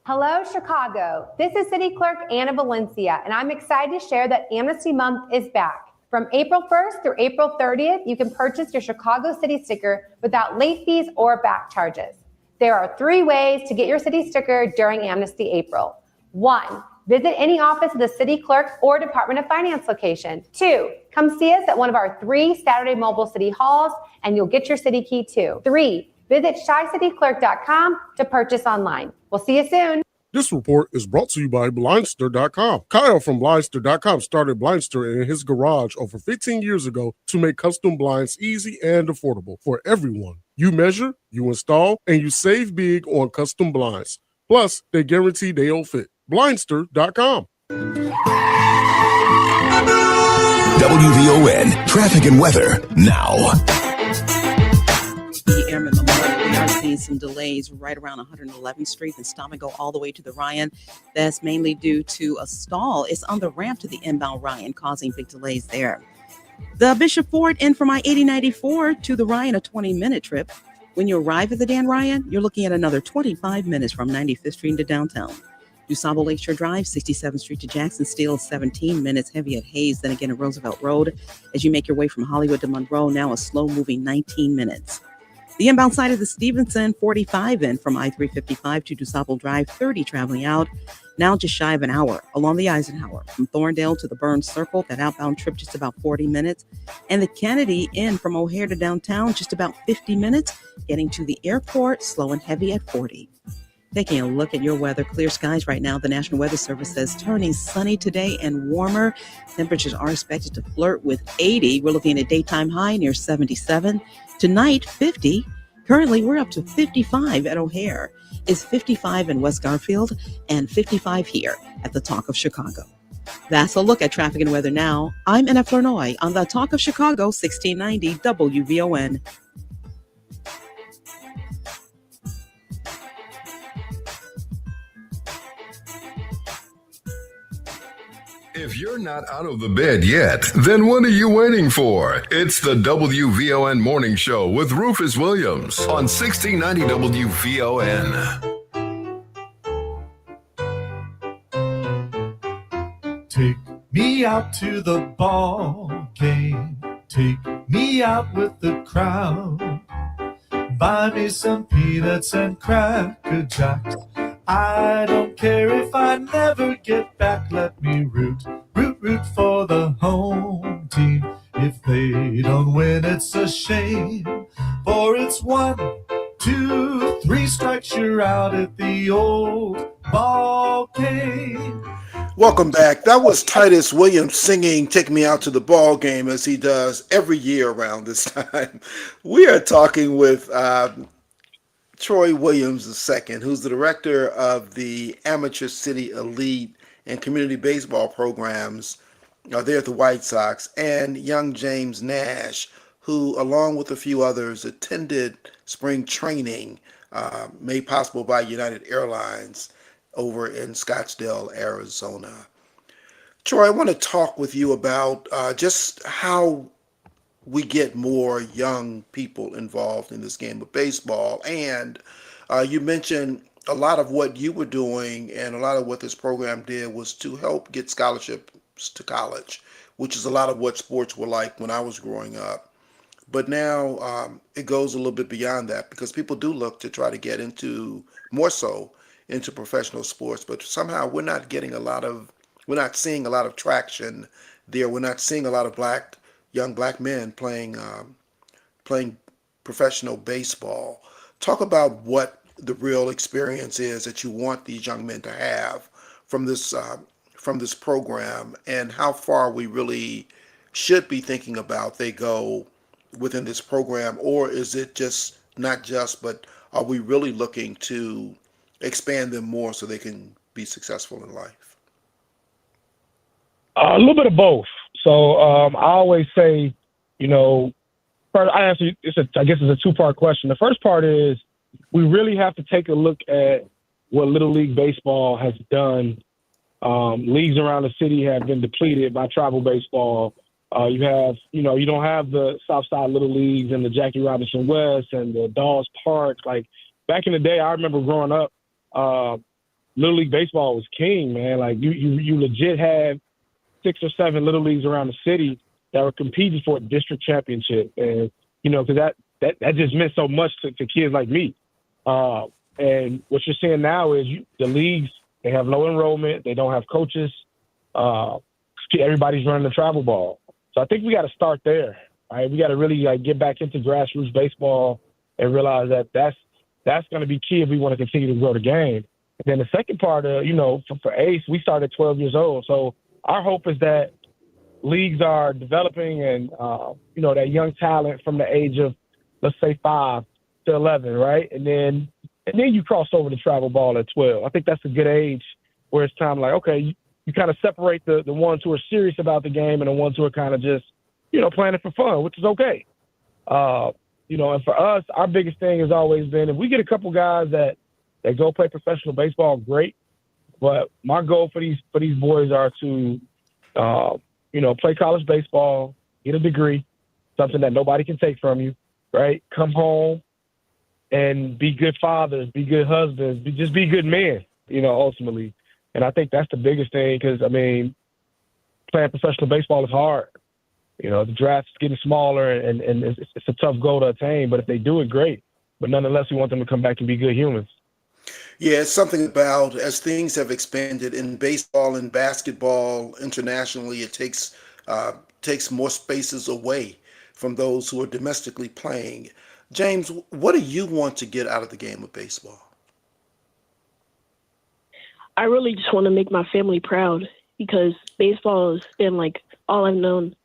Hello, Chicago. This is City Clerk Anna Valencia, and I'm excited to share that Amnesty Month is back. From April 1st through April 30th, you can purchase your Chicago City sticker without late fees or back charges. There are 3 ways to get your city sticker during Amnesty April. 1, Visit any office of the city clerk or Department of Finance location. 2, come see us at one of our 3 Saturday mobile city halls and you'll get your city key too. 3, visit shycityclerk.com to purchase online. We'll see you soon. This report is brought to you by Blindster.com. Kyle from Blindster.com started Blindster in his garage over 15 years ago to make custom blinds easy and affordable for everyone. You measure, you install, and you save big on custom blinds. Plus, they guarantee they'll fit. Blindster.com. WVON traffic and weather now. The Airman Memorial, we are seeing some delays right around 111th Street and Stop and Go all the way to the Ryan. That's mainly due to a stall. It's on the ramp to the inbound Ryan, causing big delays there. The Bishop Ford in from I-8094 to the Ryan, a 20-minute trip. When you arrive at the Dan Ryan, you're looking at another 25 minutes from 95th Street to downtown. DuSable Lakeshore Drive, 67th Street to Jackson, still 17 minutes, heavy at Hayes, then again at Roosevelt Road. As you make your way from Hollywood to Monroe, now a slow-moving 19 minutes. The inbound side of the Stevenson, 45 in from I-355 to DuSable Drive, 30 traveling out, now just shy of an hour. Along the Eisenhower, from Thorndale to the Burns Circle, that outbound trip just about 40 minutes. And the Kennedy in from O'Hare to downtown, just about 50 minutes. Getting to the airport, slow and heavy at 40. Taking a look at your weather, clear skies right now. The National Weather Service says turning sunny today and warmer. Temperatures are expected to flirt with 80. We're looking at a daytime high near 77. Tonight, 50. Currently, we're up to 55 at O'Hare. It's 55 in West Garfield and 55 here at the Talk of Chicago. That's a look at traffic and weather now. I'm Anna Flournoy on the Talk of Chicago, 1690 WVON. If you're not out of the bed yet, then what are you waiting for? It's the WVON Morning Show with Rufus Williams on 1690 WVON. Take me out to the ball game. Take me out with the crowd. Buy me some peanuts and Cracker Jacks. I don't care if I never get back. Let me root for the home team. If they don't win, it's a shame. For it's 1, 2, 3 strikes, you're out at the old ball game. Welcome back. That was Titus Williams singing Take Me Out to the Ball Game, as he does every year around this time. We are talking with Troy Williams II, who's the director of the Amateur City Elite and Community Baseball programs there at the White Sox, and young James Nash, who, along with a few others, attended spring training made possible by United Airlines over in Scottsdale, Arizona. Troy, I want to talk with you about just how we get more young people involved in this game of baseball. And you mentioned a lot of what you were doing and a lot of what this program did was to help get scholarships to college, which is a lot of what sports were like when I was growing up. But now it goes a little bit beyond that, because people do look to try to get into more so into professional sports, but somehow we're not seeing a lot of traction there. We're not seeing a lot of young black men playing professional baseball. Talk about what the real experience is that you want these young men to have from this program, and how far we really should be thinking about they go within this program, or is it just but are we really looking to expand them more so they can be successful in life? A little bit of both. So I always say, first, I guess it's a two-part question. The first part is we really have to take a look at what Little League Baseball has done. Leagues around the city have been depleted by travel baseball. You don't have the Southside Little Leagues and the Jackie Robinson West and the Dawes Park. Like back in the day, I remember growing up, Little League Baseball was king, man. Like you legit had 6 or 7 little leagues around the city that were competing for a district championship, and because that just meant so much to kids like me. And what you're seeing now is the leagues They have low enrollment. They don't have coaches. Everybody's running the travel ball. So I think we got to start there. Right? We got to really get back into grassroots baseball and realize that that's going to be key if we want to continue to grow the game. And then the second part, for ACE, we started at 12 years old. So our hope is that leagues are developing and, that young talent from the age of, let's say, 5 to 11, right? And then you cross over to travel ball at 12. I think that's a good age where it's time okay, you kind of separate the ones who are serious about the game and the ones who are kind of just, playing it for fun, which is okay. And for us, our biggest thing has always been if we get a couple guys that go play professional baseball, great. But my goal for these boys are to, play college baseball, get a degree, something that nobody can take from you, right? Come home and be good fathers, be good husbands, just be good men, ultimately. And I think that's the biggest thing because, playing professional baseball is hard. The draft's getting smaller and it's a tough goal to attain, but if they do it, great. But nonetheless, we want them to come back and be good humans. Yeah, it's something about as things have expanded in baseball and basketball internationally, it takes more spaces away from those who are domestically playing. James, what do you want to get out of the game of baseball? I really just want to make my family proud because baseball has been all I've known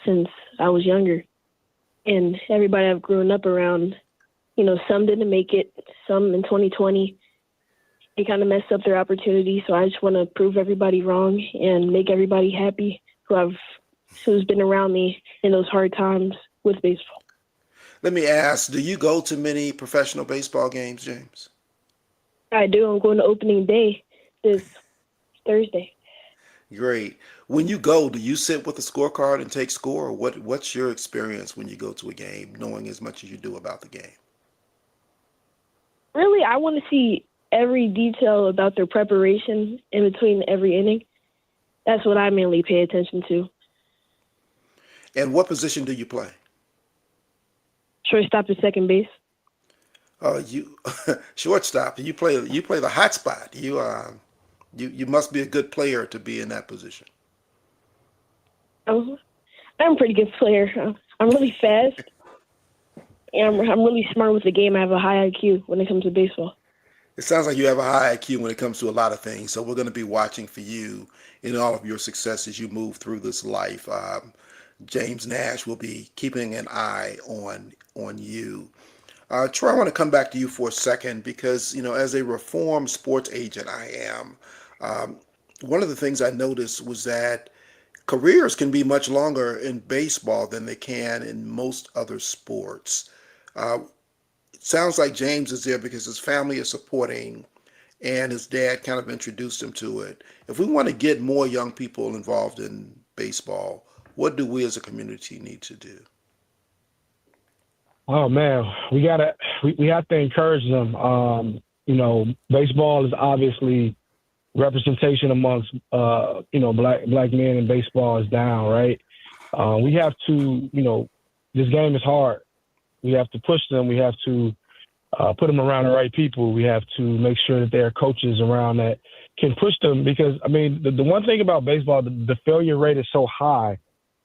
since I was younger. And everybody I've grown up around, some didn't make it, some in 2020, they kind of messed up their opportunity. So I just want to prove everybody wrong and make everybody happy who's been around me in those hard times with baseball. Let me ask, do you go to many professional baseball games, James? I do. I'm going to opening day this Thursday. Great. When you go, do you sit with a scorecard and take score? Or what's your experience when you go to a game, knowing as much as you do about the game? Really, I want to see every detail about their preparation in between every inning. That's what I mainly pay attention to. And what position do you play? Shortstop and second base. You shortstop. You play the hot spot. You must be a good player to be in that position. I'm a pretty good player. I'm really fast. And I'm really smart with the game. I have a high IQ when it comes to baseball. It sounds like you have a high IQ when it comes to a lot of things. So we're going to be watching for you in all of your success as you move through this life. James Nash will be keeping an eye on you. Troy, I want to come back to you for a second because, as a reformed sports agent I am, one of the things I noticed was that careers can be much longer in baseball than they can in most other sports. It sounds like James is there because his family is supporting and his dad kind of introduced him to it. If we want to get more young people involved in baseball, what do we as a community need to do? Oh man, we have to encourage them. Baseball is obviously representation amongst black men in baseball is down, right? We have to, this game is hard. We have to push them. We have to put them around the right people. We have to make sure that there are coaches around that can push them because, the one thing about baseball, the failure rate is so high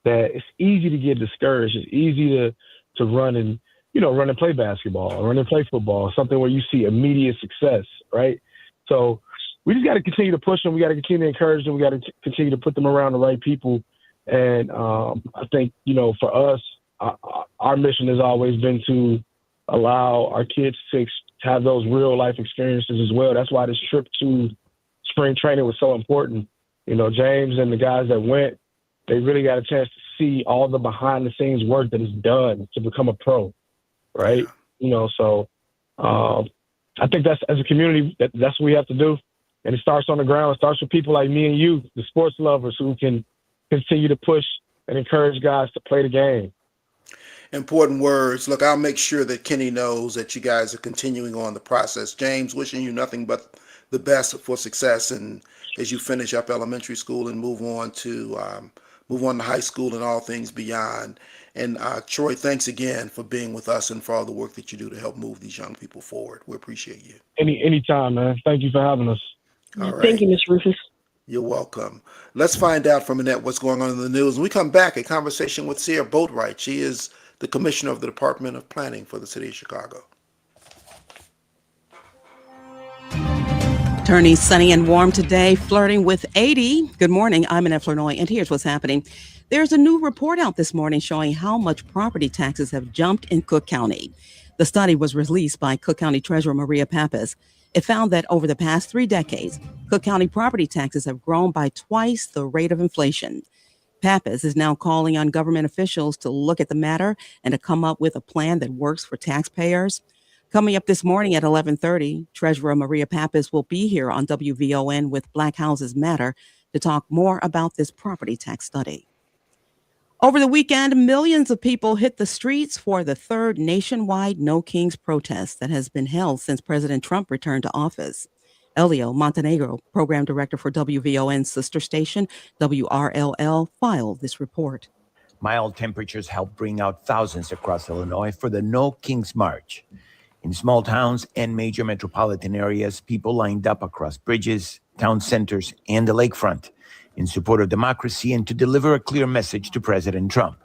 that it's easy to get discouraged. It's easy to run and play basketball, run and play football, something where you see immediate success, right? So we just got to continue to push them. We got to continue to encourage them. We got to continue to put them around the right people. And I think, for us, our mission has always been to allow our kids to have those real life experiences as well. That's why this trip to spring training was so important. James and the guys that went, they really got a chance to see all the behind the scenes work that is done to become a pro, right? So I think that's, as a community, that's what we have to do. And it starts on the ground. It starts with people like me and you, the sports lovers, who can continue to push and encourage guys to play the game. Important words. Look, I'll make sure that Kenny knows that you guys are continuing on the process. James, wishing you nothing but the best for success, and as you finish up elementary school and move on to high school and all things beyond. And Troy, thanks again for being with us and for all the work that you do to help move these young people forward. We appreciate you. Anytime, man. Thank you for having us. All right. Thank you, Ms. Rufus. You're welcome. Let's find out from Annette what's going on in the news. When we come back, a conversation with Cierre Boatright. She is the commissioner of the Department of Planning for the city of Chicago. Turning sunny and warm today, flirting with 80. Good morning. I'm Annette Flournoy, and here's what's happening. There's a new report out this morning showing how much property taxes have jumped in Cook County. The study was released by Cook County Treasurer Maria Pappas. It found that over the past 3 decades, Cook County property taxes have grown by twice the rate of inflation. Pappas is now calling on government officials to look at the matter and to come up with a plan that works for taxpayers. Coming up this morning at 11:30, Treasurer Maria Pappas will be here on WVON with Black Houses Matter to talk more about this property tax study. Over the weekend, millions of people hit the streets for the third nationwide No Kings protest that has been held since President Trump returned to office. Elio Montenegro, program director for WVON's sister station, WRLL, filed this report. Mild temperatures helped bring out thousands across Illinois for the No Kings March. In small towns and major metropolitan areas, people lined up across bridges, town centers, and the lakefront in support of democracy and to deliver a clear message to President Trump.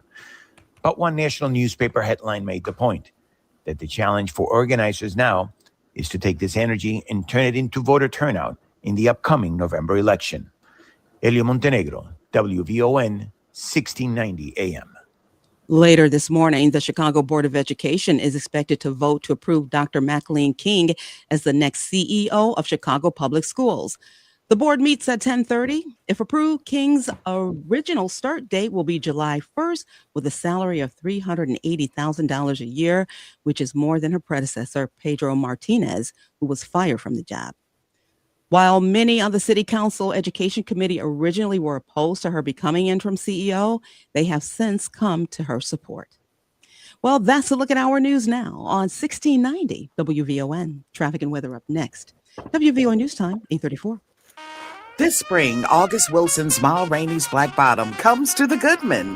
But one national newspaper headline made the point that the challenge for organizers now is to take this energy and turn it into voter turnout in the upcoming November election. Elio Montenegro, WVON, 1690 AM. Later this morning, the Chicago Board of Education is expected to vote to approve Dr. Maclean King as the next CEO of Chicago Public Schools. The board meets at 10:30. If approved, King's original start date will be July 1st with a salary of $380,000 a year, which is more than her predecessor, Pedro Martinez, who was fired from the job. While many on the City Council Education Committee originally were opposed to her becoming interim CEO, they have since come to her support. Well, that's a look at our news now on 1690 WVON. Traffic and weather up next. WVON News Time, 8:34. This spring, August Wilson's Ma Rainey's Black Bottom comes to the Goodman.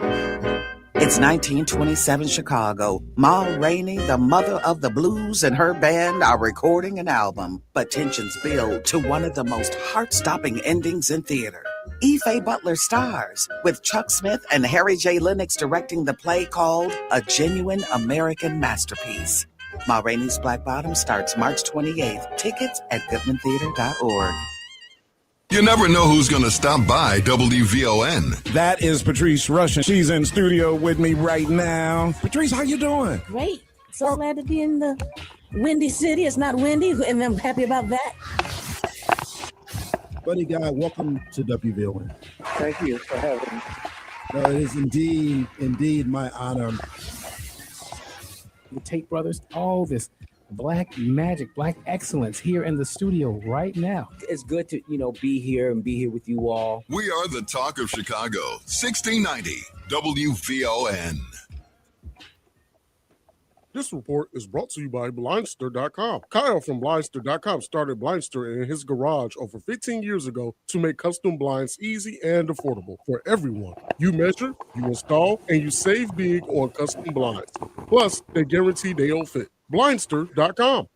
It's 1927 Chicago. Ma Rainey, the mother of the blues, and her band are recording an album, but tensions build to one of the most heart-stopping endings in theater. Ife Butler stars, with Chuck Smith and Harry J. Lennox directing the play called A Genuine American Masterpiece. Ma Rainey's Black Bottom starts March 28th. Tickets at goodmantheater.org. You never know who's going to stop by WVON. That is Patrice Russian. She's in studio with me right now. Patrice, how you doing? Great. So glad to be in the windy city. It's not windy, and I'm happy about that. Buddy Guy, welcome to WVON. Thank you for having me. It is indeed my honor. The Tate brothers, all this black magic, black excellence here in the studio right now. It's good to, be here and be here with you all. We are the talk of Chicago, 1690 WVON. This report is brought to you by Blindster.com. Kyle from Blindster.com started Blindster in his garage over 15 years ago to make custom blinds easy and affordable for everyone. You measure, you install, and you save big on custom blinds. Plus, they guarantee they'll fit. Blindster.com.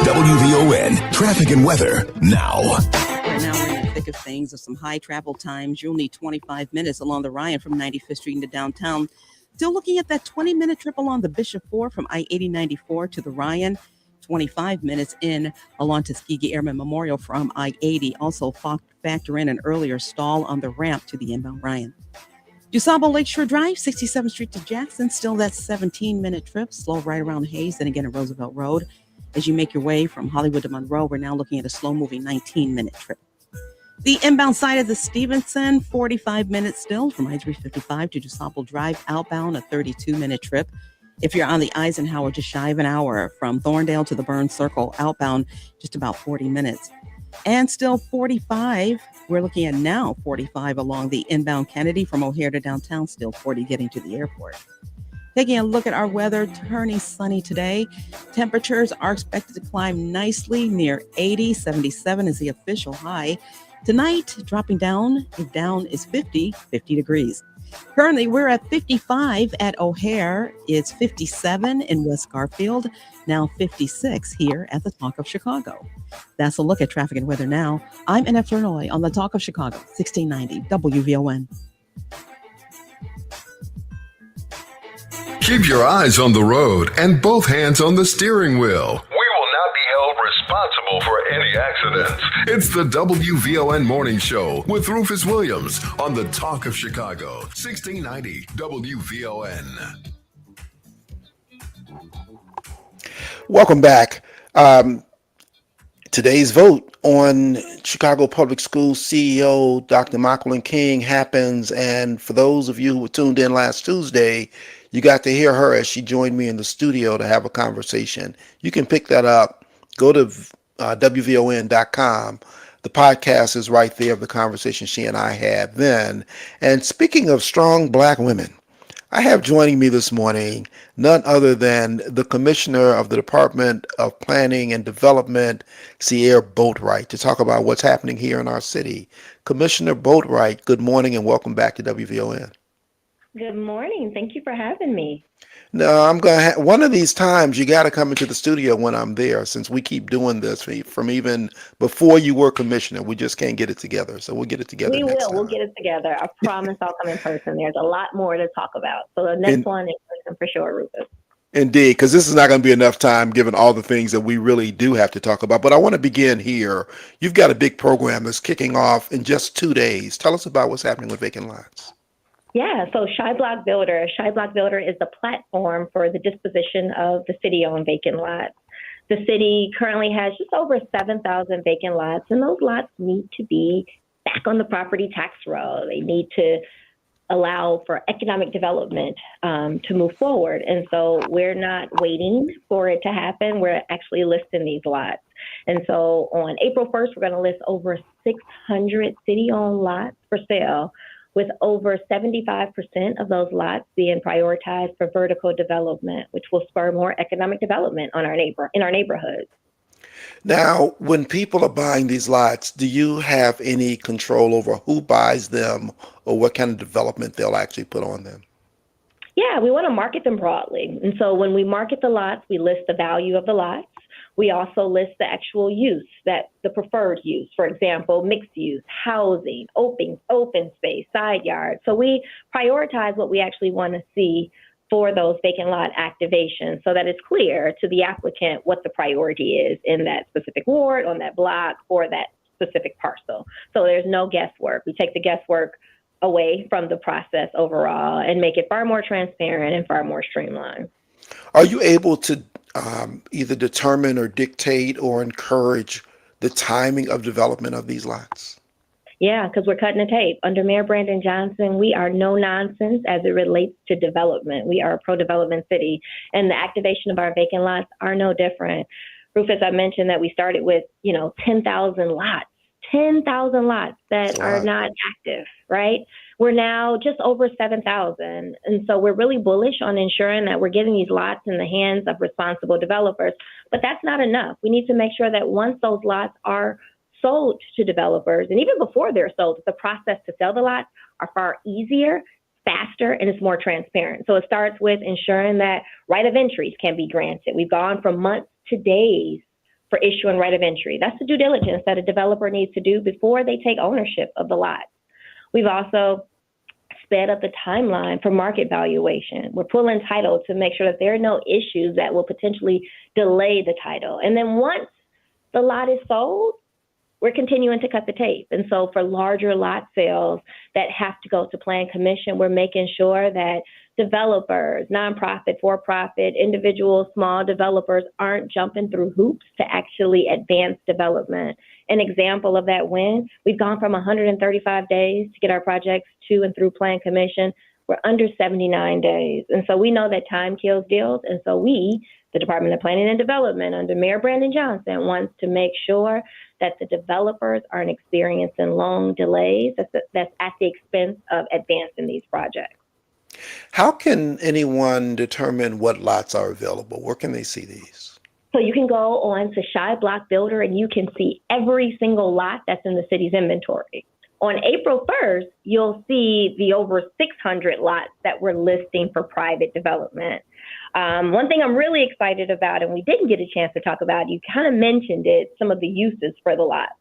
WVON, traffic and weather now. Right now, we're in the thick of things of some high travel times. You'll need 25 minutes along the Ryan from 95th Street into downtown. Still looking at that 20-minute trip along the Bishop 4 from I-80-94 to the Ryan. 25 minutes in along Tuskegee Airmen Memorial from I-80. Also factor in an earlier stall on the ramp to the inbound Ryan. DuSable Lakeshore Drive, 67th Street to Jackson. Still that 17-minute trip. Slow right around Hayes, then again at Roosevelt Road. As you make your way from Hollywood to Monroe, we're now looking at a slow-moving 19-minute trip. The inbound side of the Stevenson, 45 minutes still from I-355 to DuSable Drive outbound, a 32-minute trip. If you're on the Eisenhower, just shy of an hour from Thorndale to the Burns Circle outbound, just about 40 minutes. And still 45, we're looking at now 45 along the inbound Kennedy from O'Hare to downtown, still 40 getting to the airport. Taking a look at our weather, turning sunny today. Temperatures are expected to climb nicely near 80, 77 is the official high. Tonight, dropping down, the down is 50 degrees. Currently, we're at 55 at O'Hare. It's 57 in West Garfield, now 56 here at the Talk of Chicago. That's a look at traffic and weather now. I'm Annette Flournoy on the Talk of Chicago, 1690 WVON. Keep your eyes on the road and both hands on the steering wheel. We will not be held responsible for any accidents. It's the WVON Morning Show with Rufus Williams on the Talk of Chicago, 1690 WVON. Welcome back. Today's vote on Chicago Public Schools CEO Dr. Michael King happens, and for those of you who were tuned in last Tuesday, you got to hear her as she joined me in the studio to have a conversation. You can pick that up. Go to WVON.com. The podcast is right there of the conversation she and I had then. And speaking of strong Black women, I have joining me this morning none other than the Commissioner of the Department of Planning and Development, Cierre Boatright, to talk about what's happening here in our city. Commissioner Boatright, good morning and welcome back to WVON. Good morning. Thank you for having me. No, I'm going to one of these times you got to come into the studio when I'm there, since we keep doing this from even before you were commissioner. We just can't get it together. So we'll get it together next time. We'll get it together. I promise I'll come in person. There's a lot more to talk about. So the next one in person for sure, Rufus. Indeed, because this is not going to be enough time given all the things that we really do have to talk about. But I want to begin here. You've got a big program that's kicking off in just 2 days. Tell us about what's happening with vacant lots. Yeah, so Shy Block Builder. Shy Block Builder is the platform for the disposition of the city-owned vacant lots. The city currently has just over 7,000 vacant lots, and those lots need to be back on the property tax roll. They need to allow for economic development to move forward. And so we're not waiting for it to happen. We're actually listing these lots. And so on April 1st, we're going to list over 600 city-owned lots for sale, with over 75% of those lots being prioritized for vertical development, which will spur more economic development in our neighborhoods. Now, when people are buying these lots, do you have any control over who buys them or what kind of development they'll actually put on them? Yeah, we want to market them broadly. And so when we market the lots, we list the value of the lots. We also list the actual use, that the preferred use, for example, mixed use, housing, open space, side yard. So we prioritize what we actually want to see for those vacant lot activations so that it's clear to the applicant what the priority is in that specific ward, on that block, or that specific parcel. So there's no guesswork. We take the guesswork away from the process overall and make it far more transparent and far more streamlined. Are you able to either determine or dictate or encourage the timing of development of these lots? Yeah, because we're cutting the tape. Under Mayor Brandon Johnson, we are no nonsense as it relates to development. We are a pro-development city, and the activation of our vacant lots are no different. Rufus, I mentioned that we started with, 10,000 lots. 10,000 lots that are not active, right? We're now just over 7,000. And so we're really bullish on ensuring that we're getting these lots in the hands of responsible developers. But that's not enough. We need to make sure that once those lots are sold to developers, and even before they're sold, the process to sell the lots are far easier, faster, and it's more transparent. So it starts with ensuring that right of entries can be granted. We've gone from months to days for issuing right of entry. That's the due diligence that a developer needs to do before they take ownership of the lot. We've also sped up the timeline for market valuation. We're pulling title to make sure that there are no issues that will potentially delay the title. And then once the lot is sold, we're continuing to cut the tape. And so for larger lot sales that have to go to Plan Commission, we're making sure that developers, nonprofit, for-profit, individual, small developers aren't jumping through hoops to actually advance development. An example of that win, we've gone from 135 days to get our projects to and through Plan Commission. We're under 79 days. And so we know that time kills deals. And so we, the Department of Planning and Development under Mayor Brandon Johnson, wants to make sure that the developers aren't experiencing long delays that's at the expense of advancing these projects. How can anyone determine what lots are available? Where can they see these? So you can go on to Shy Block Builder and you can see every single lot that's in the city's inventory. On April 1st, you'll see the over 600 lots that we're listing for private development. One thing I'm really excited about, and we didn't get a chance to talk about, you kind of mentioned it, some of the uses for the lots.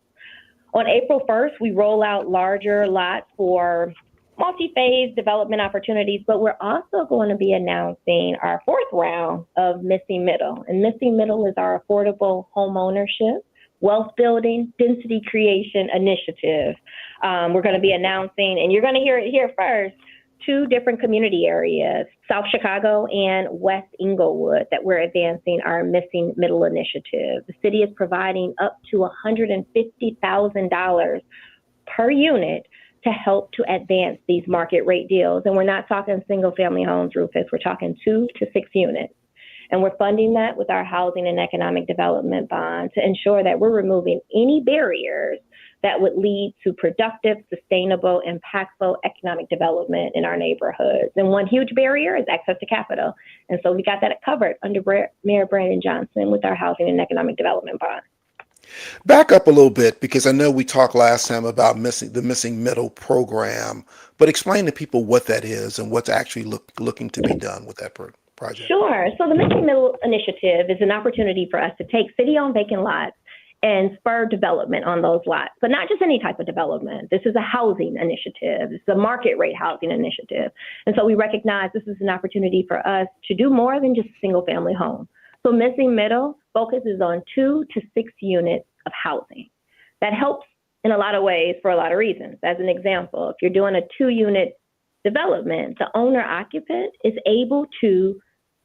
On April 1st, we roll out larger lots for multi-phase development opportunities, but we're also going to be announcing our 4th round of Missing Middle. And Missing Middle is our affordable home ownership, wealth building, density creation initiative. We're going to be announcing, and you're going to hear it here first, 2 different community areas, South Chicago and West Englewood, that we're advancing our Missing Middle initiative. The city is providing up to $150,000 per unit to help to advance these market rate deals. And we're not talking single family homes, Rufus, we're talking 2 to 6 units. And we're funding that with our housing and economic development bond to ensure that we're removing any barriers that would lead to productive, sustainable, impactful economic development in our neighborhoods. And one huge barrier is access to capital. And so we got that covered under Mayor Brandon Johnson with our housing and economic development bond. Back up a little bit, because I know we talked last time about the Missing Middle program, but explain to people what that is and what's actually looking to be done with that project. Sure. So the Missing Middle initiative is an opportunity for us to take city-owned vacant lots and spur development on those lots, but not just any type of development. This is a housing initiative. It's a market rate housing initiative. And so we recognize this is an opportunity for us to do more than just a single family home. So Missing Middle focuses on 2 to 6 units of housing. That helps in a lot of ways for a lot of reasons. As an example, if you're doing a 2-unit development, the owner occupant is able to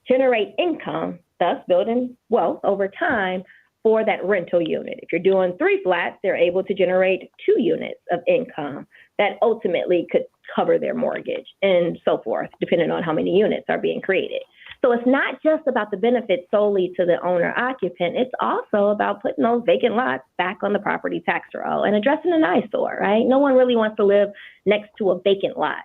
generate income, thus building wealth over time for that rental unit. If you're doing 3 flats, they're able to generate 2 units of income that ultimately could cover their mortgage and so forth, depending on how many units are being created. So it's not just about the benefit solely to the owner occupant. It's also about putting those vacant lots back on the property tax roll and addressing an eyesore, right? No one really wants to live next to a vacant lot.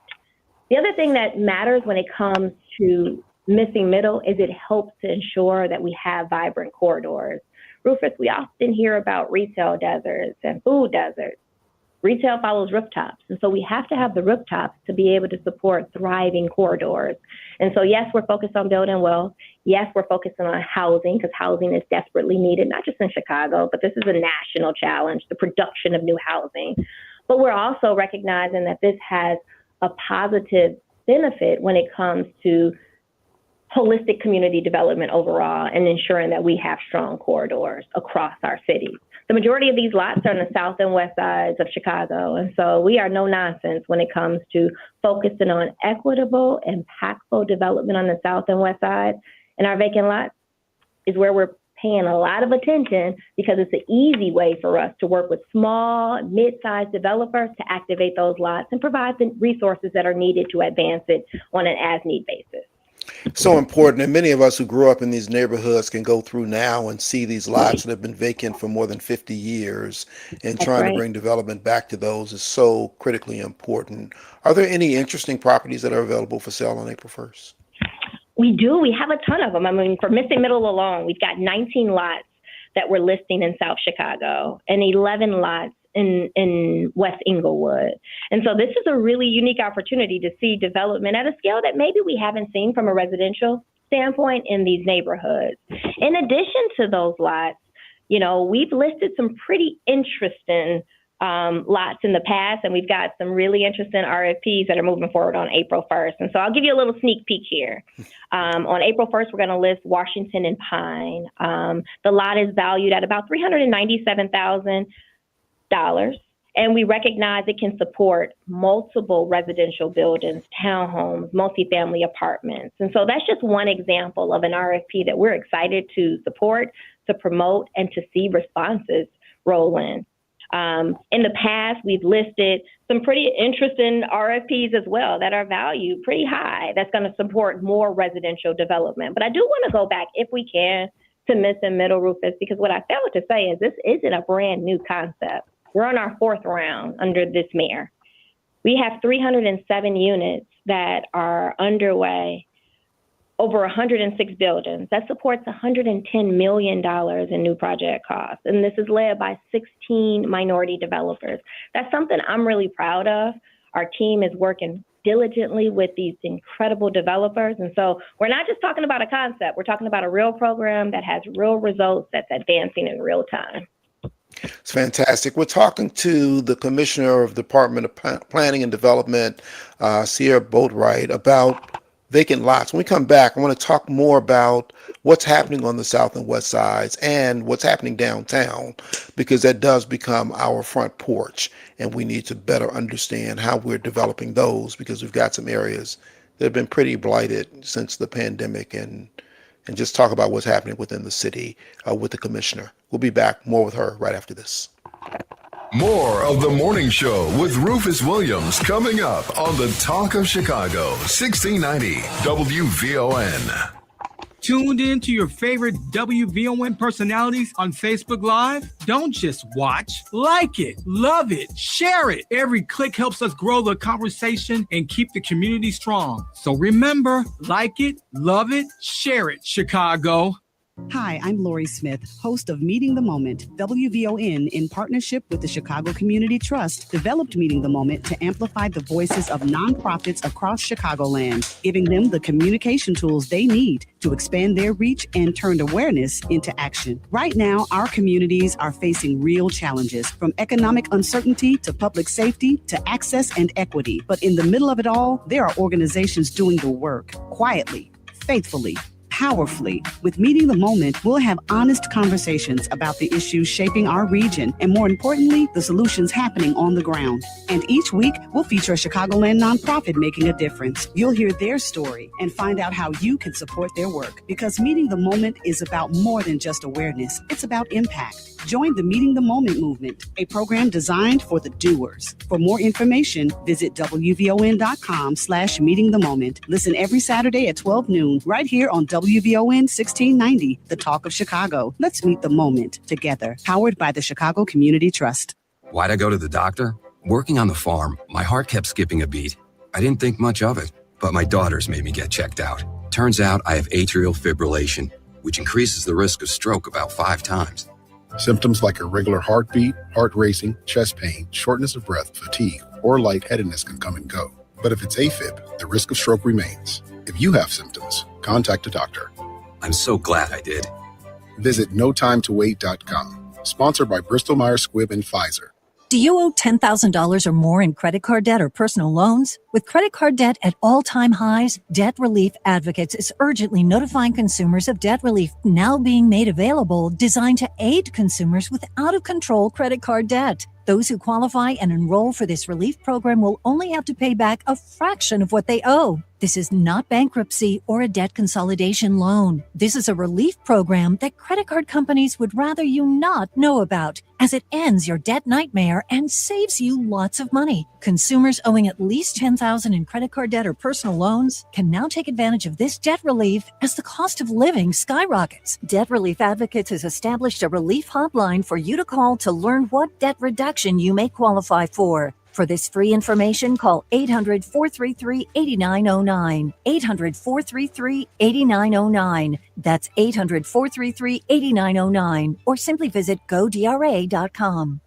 The other thing that matters when it comes to Missing Middle is it helps to ensure that we have vibrant corridors. Rufus, we often hear about retail deserts and food deserts. Retail follows rooftops. And so we have to have the rooftops to be able to support thriving corridors. And so, yes, we're focused on building wealth. Yes, we're focusing on housing because housing is desperately needed, not just in Chicago, but this is a national challenge, the production of new housing. But we're also recognizing that this has a positive benefit when it comes to holistic community development overall and ensuring that we have strong corridors across our cities. The majority of these lots are on the south and west sides of Chicago. And so we are no nonsense when it comes to focusing on equitable, impactful development on the south and west side. And our vacant lots is where we're paying a lot of attention because it's an easy way for us to work with small, mid-sized developers to activate those lots and provide the resources that are needed to advance it on an as-need basis. So important, and many of us who grew up in these neighborhoods can go through now and see these lots that have been vacant for more than 50 years, and trying to bring development back to those is so critically important. Are there any interesting properties that are available for sale on April 1st? We do. We have a ton of them. I mean, for Missing Middle alone, we've got 19 lots that we're listing in South Chicago and 11 lots in West Englewood. And so this is a really unique opportunity to see development at a scale that maybe we haven't seen from a residential standpoint in these neighborhoods. In addition to those lots, you know, we've listed some pretty interesting lots in the past, and we've got some really interesting RFPs that are moving forward on April 1st. And so I'll give you a little sneak peek here. On April 1st, we're going to list Washington and Pine. The lot is valued at about $397,000. And we recognize it can support multiple residential buildings, townhomes, multifamily apartments. And so that's just one example of an RFP that we're excited to support, to promote, and to see responses roll in. In the past, we've listed some pretty interesting RFPs as well that are valued pretty high. That's going to support more residential development. But I do want to go back, if we can, to Missing Middle, Rufus, because what I failed to say is this isn't a brand new concept. We're on our 4th round under this mayor. We have 307 units that are underway over 106 buildings. That supports $110 million in new project costs. And this is led by 16 minority developers. That's something I'm really proud of. Our team is working diligently with these incredible developers. And so we're not just talking about a concept, we're talking about a real program that has real results that's advancing in real time. It's fantastic. We're talking to the Commissioner of the Department of Planning and Development, Cierre Boatright, about vacant lots. When we come back, I want to talk more about what's happening on the south and west sides and what's happening downtown, because that does become our front porch, and we need to better understand how we're developing those, because we've got some areas that have been pretty blighted since the pandemic, and just talk about what's happening within the city with the commissioner. We'll be back more with her right after this. More of the morning show with Rufus Williams coming up on the Talk of Chicago, 1690 WVON. Tuned in to your favorite WVON personalities on Facebook Live? Don't just watch, like it, love it, share it. Every click helps us grow the conversation and keep the community strong. So remember, like it, love it, share it, Chicago. Hi, I'm Lori Smith, host of Meeting the Moment. WVON, in partnership with the Chicago Community Trust, developed Meeting the Moment to amplify the voices of nonprofits across Chicagoland, giving them the communication tools they need to expand their reach and turn awareness into action. Right now, our communities are facing real challenges, from economic uncertainty to public safety to access and equity. But in the middle of it all, there are organizations doing the work quietly, faithfully, powerfully. With Meeting the Moment, we'll have honest conversations about the issues shaping our region and, more importantly, the solutions happening on the ground. And each week, we'll feature a Chicagoland nonprofit making a difference. You'll hear their story and find out how you can support their work, because Meeting the Moment is about more than just awareness. It's about impact. Join the Meeting the Moment movement, a program designed for the doers. For more information, visit WVON.com/Meeting the Moment. Listen every Saturday at 12 noon, right here on WVON 1690, the Talk of Chicago. Let's meet the moment together. Powered by the Chicago Community Trust. Why'd I go to the doctor? Working on the farm, my heart kept skipping a beat. I didn't think much of it, but my daughters made me get checked out. Turns out I have atrial fibrillation, which increases the risk of stroke about 5 times. Symptoms like irregular heartbeat, heart racing, chest pain, shortness of breath, fatigue, or lightheadedness can come and go. But if it's AFib, the risk of stroke remains. If you have symptoms, contact a doctor. I'm so glad I did. Visit notimetowait.com. Sponsored by Bristol Myers Squibb and Pfizer. Do you owe $10,000 or more in credit card debt or personal loans? With credit card debt at all-time highs, Debt Relief Advocates is urgently notifying consumers of debt relief now being made available, designed to aid consumers with out-of-control credit card debt. Those who qualify and enroll for this relief program will only have to pay back a fraction of what they owe. This is not bankruptcy or a debt consolidation loan. This is a relief program that credit card companies would rather you not know about, as it ends your debt nightmare and saves you lots of money. Consumers owing at least $10,000 in credit card debt or personal loans can now take advantage of this debt relief as the cost of living skyrockets. Debt Relief Advocates has established a relief hotline for you to call to learn what debt reduction you may qualify for. For this free information, call 800-433-8909. 800-433-8909. That's 800-433-8909. Or simply visit godra.com.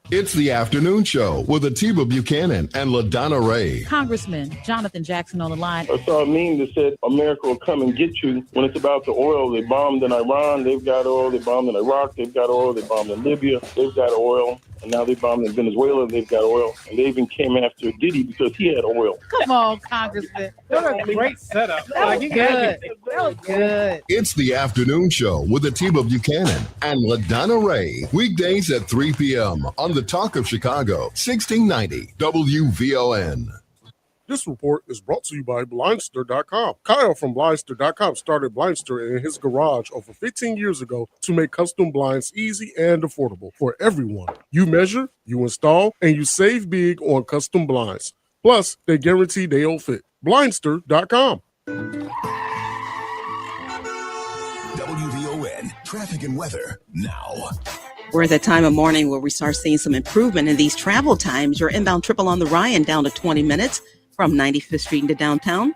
It's the afternoon show with Atiba Buchanan and LaDonna Ray. Congressman Jonathan Jackson on the line. I saw a meme that said America will come and get you. When it's about the oil, they bombed in Iran, they've got oil. They bombed in Iraq, they've got oil. They bombed in Libya, they've got oil. And now they bombed in Venezuela, they've got oil. And they even came after Diddy because he had oil. Come on, Congressman. What a great setup. That was good. That was good. It's the afternoon show with Atiba Buchanan and LaDonna Ray. Weekdays at 3 p.m. on the Talk of Chicago, 1690 WVON. This report is brought to you by Blindster.com. Kyle from Blindster.com started Blindster in his garage over 15 years ago to make custom blinds easy and affordable for everyone. You measure, you install, and you save big on custom blinds. Plus, they guarantee they'll fit. Blindster.com. WVON traffic and weather now. We're at that time of morning where we start seeing some improvement in these travel times. Your inbound triple on the Ryan down to 20 minutes from 95th Street into downtown.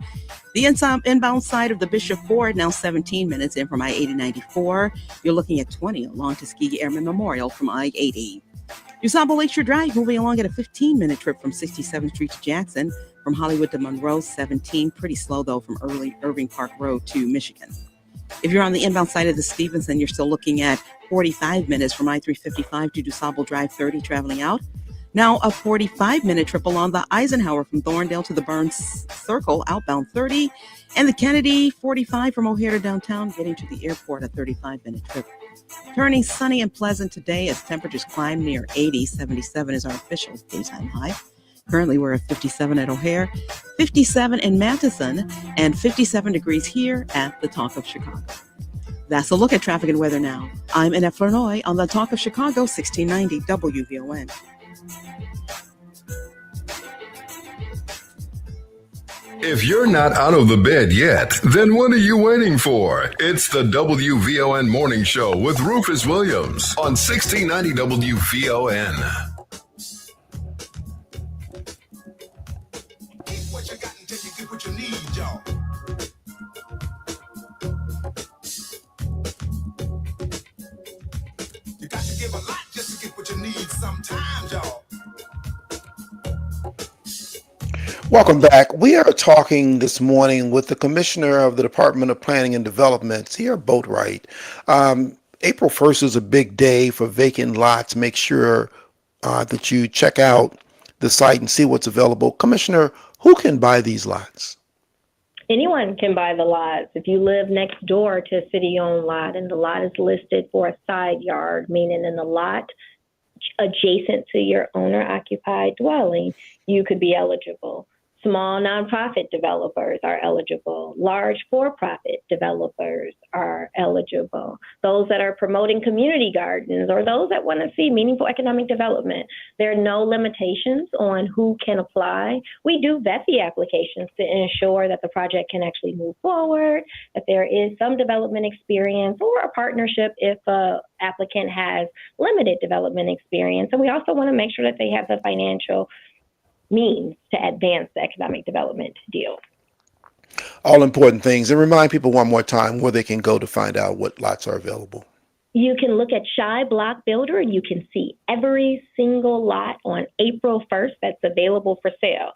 The inbound side of the Bishop Ford, now 17 minutes in from I-80-94. You're looking at 20 along Tuskegee Airmen Memorial from I-80. DuSable Lakeshore Drive moving along at a 15-minute trip from 67th Street to Jackson. From Hollywood to Monroe, 17. Pretty slow, though, from Irving Park Road to Michigan. If you're on the inbound side of the Stevenson, you're still looking at 45 minutes from I-355 to DuSable Drive 30 traveling out. Now a 45-minute trip along the Eisenhower from Thorndale to the Burns Circle, outbound 30. And the Kennedy 45 from O'Hare to downtown, getting to the airport, a 35-minute trip. Turning sunny and pleasant today as temperatures climb near 80. 77 is our official daytime high. Currently, we're at 57 at O'Hare, 57 in Madison, and 57 degrees here at the Talk of Chicago. That's a look at traffic and weather now. I'm Annette Flournoy on the Talk of Chicago, 1690 WVON. If you're not out of the bed yet, then what are you waiting for? It's the WVON Morning Show with Rufus Williams on 1690 WVON. Welcome back. We are talking this morning with the Commissioner of the Department of Planning and Development, Cierre Boatright. April 1st is a big day for vacant lots. Make sure that you check out the site and see what's available. Commissioner, who can buy these lots? Anyone can buy the lots. If you live next door to a city-owned lot and the lot is listed for a side yard, meaning in the lot adjacent to your owner-occupied dwelling, you could be eligible. Small nonprofit developers are eligible. Large for-profit developers are eligible. Those that are promoting community gardens or those that want to see meaningful economic development. There are no limitations on who can apply. We do vet the applications to ensure that the project can actually move forward, that there is some development experience or a partnership if an applicant has limited development experience. And we also want to make sure that they have the financial means to advance the economic development deal. All important things. And remind people one more time where they can go to find out what lots are available. You can look at Shy Block Builder and you can see every single lot on April 1st that's available for sale.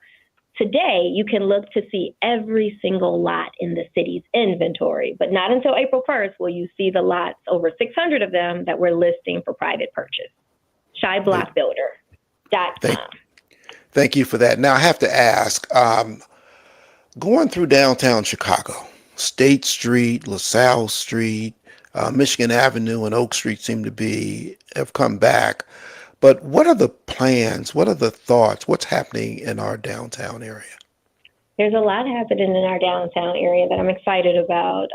Today, you can look to see every single lot in the city's inventory, but not until April 1st will you see the lots, over 600 of them, that we're listing for private purchase. ShyBlockBuilder.com. Thank you for that. Now, I have to ask, going through downtown Chicago, State Street, LaSalle Street, Michigan Avenue and Oak Street have come back. But what are the plans? What are the thoughts? What's happening in our downtown area? There's a lot happening in our downtown area that I'm excited about.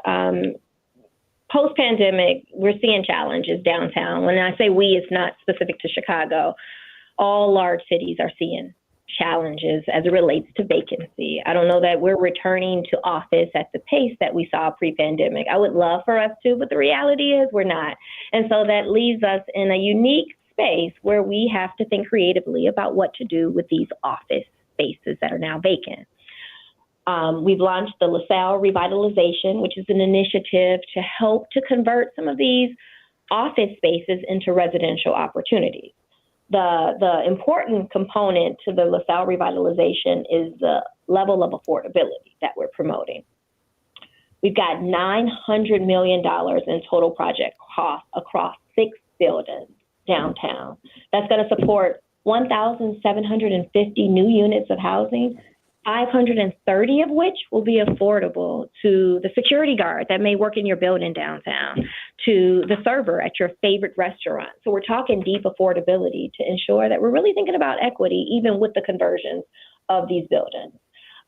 Post-pandemic, we're seeing challenges downtown. When I say we, it's not specific to Chicago. All large cities are seeing challenges as it relates to vacancy. I don't know that we're returning to office at the pace that we saw pre-pandemic. I would love for us to, but the reality is we're not. And so that leaves us in a unique space where we have to think creatively about what to do with these office spaces that are now vacant. We've launched the LaSalle Revitalization, which is an initiative to help to convert some of these office spaces into residential opportunities. The important component to the LaSalle Revitalization is the level of affordability that we're promoting. We've got $900 million in total project costs across 6 buildings downtown. That's going to support 1,750 new units of housing, 530 of which will be affordable to the security guard that may work in your building downtown, to the server at your favorite restaurant. So we're talking deep affordability to ensure that we're really thinking about equity, even with the conversions of these buildings.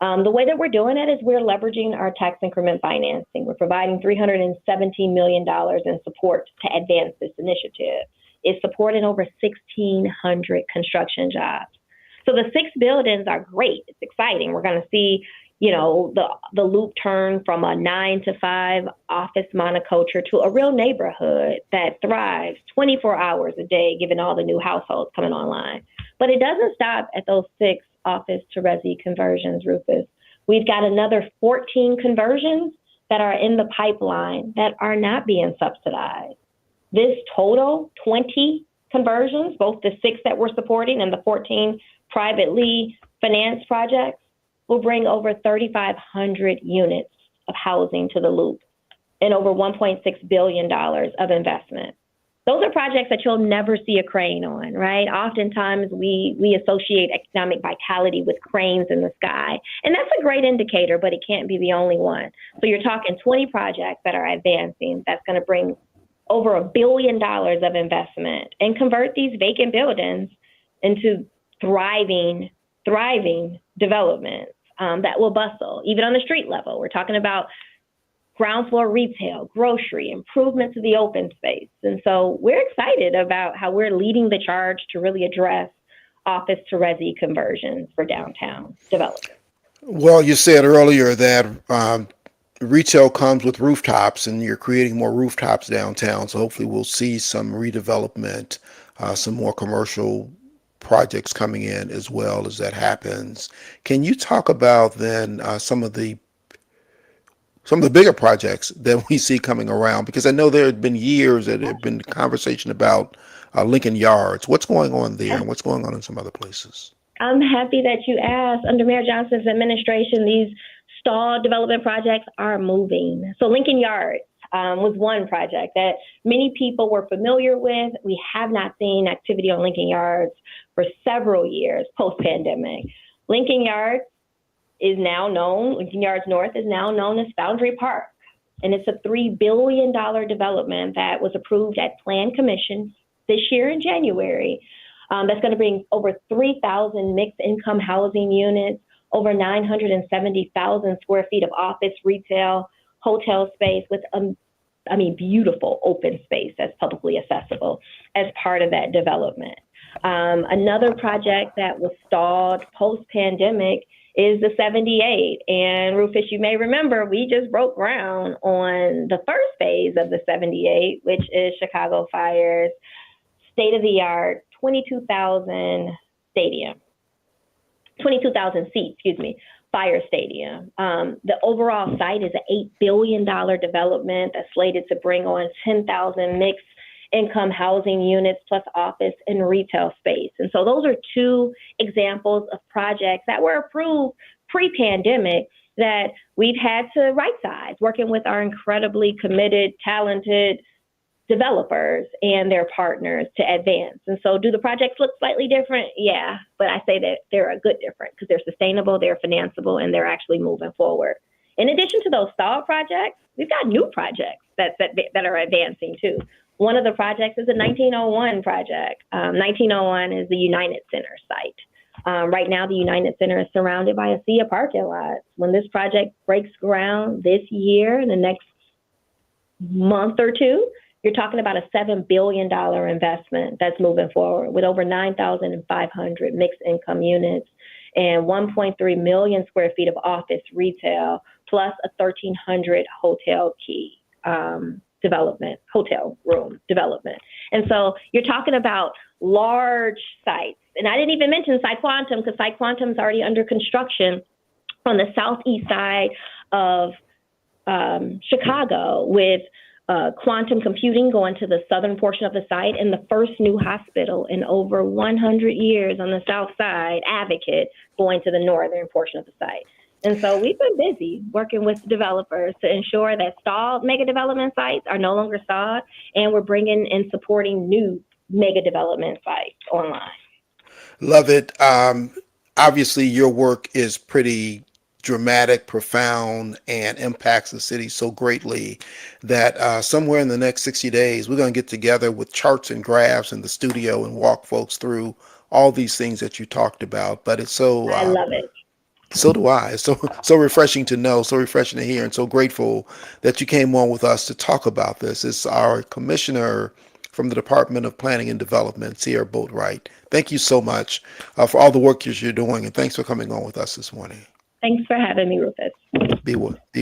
The way that we're doing it is we're leveraging our tax increment financing. We're providing $317 million in support to advance this initiative. It's supporting over 1,600 construction jobs. So the 6 buildings are great. It's exciting. We're going to see, the loop turn from a 9-to-5 office monoculture to a real neighborhood that thrives 24 hours a day, given all the new households coming online. But it doesn't stop at those 6 office to resi conversions, Rufus. We've got another 14 conversions that are in the pipeline that are not being subsidized. This total 20 conversions, both the 6 that we're supporting and the 14 privately financed projects, will bring over 3,500 units of housing to the Loop and over $1.6 billion of investment. Those are projects that you'll never see a crane on, right? Oftentimes we associate economic vitality with cranes in the sky. And that's a great indicator, but it can't be the only one. So you're talking 20 projects that are advancing that's going to bring over $1 billion of investment and convert these vacant buildings into thriving developments that will bustle, even on the street level. We're talking about ground floor retail, grocery, improvements to the open space. And so we're excited about how we're leading the charge to really address office to resi conversions for downtown development. Well, you said earlier that retail comes with rooftops, and you're creating more rooftops downtown. So hopefully we'll see some redevelopment, some more commercial projects coming in as well as that happens. Can you talk about then some of the bigger projects that we see coming around? Because I know there have been years that have been conversation about Lincoln Yards. What's going on there, and what's going on in some other places? I'm happy that you asked. Under Mayor Johnson's administration, these stalled development projects are moving. So Lincoln Yards was one project that many people were familiar with. We have not seen activity on Lincoln Yards for several years post-pandemic. Lincoln Yards Lincoln Yards North is now known as Foundry Park. And it's a $3 billion development that was approved at Plan Commission this year in January. That's going to bring over 3,000 mixed income housing units, over 970,000 square feet of office, retail, hotel space with beautiful open space that's publicly accessible as part of that development. Another project that was stalled post-pandemic is the 78. And Rufus, you may remember, we just broke ground on the first phase of the 78, which is Chicago Fire's state-of-the-art 22,000 seat, Fire Stadium. The overall site is an $8 billion development that's slated to bring on 10,000 mixed income housing units plus office and retail space. And so those are two examples of projects that were approved pre-pandemic that we've had to right-size, working with our incredibly committed, talented developers and their partners to advance. And so do the projects look slightly different? Yeah, but I say that they're a good different because they're sustainable, they're financeable, and they're actually moving forward. In addition to those stalled projects, we've got new projects that are advancing too. One of the projects is a 1901 project. 1901 is the United Center site. Right now, the United Center is surrounded by a sea of parking lots. When this project breaks ground this year, in the next month or two, you're talking about a $7 billion investment that's moving forward with over 9,500 mixed income units and 1.3 million square feet of office retail, plus a 1,300 hotel hotel room development. And so you're talking about large sites. And I didn't even mention Site Quantum because Site Quantum is already under construction on the southeast side of Chicago with quantum computing going to the southern portion of the site and the first new hospital in over 100 years on the south side, Advocate, going to the northern portion of the site. And so we've been busy working with developers to ensure that stalled mega development sites are no longer stalled, and we're bringing and supporting new mega development sites online. Love it. Obviously, your work is pretty dramatic, profound, and impacts the city so greatly that somewhere in the next 60 days, we're going to get together with charts and graphs in the studio and walk folks through all these things that you talked about. But it's so... I love it. So do I. It's so refreshing to know, so refreshing to hear, and so grateful that you came on with us to talk about this. It's our commissioner from the Department of Planning and Development, Cierre Boatright. Thank you so much for all the work that you're doing, and thanks for coming on with us this morning. Thanks for having me, Rufus. Be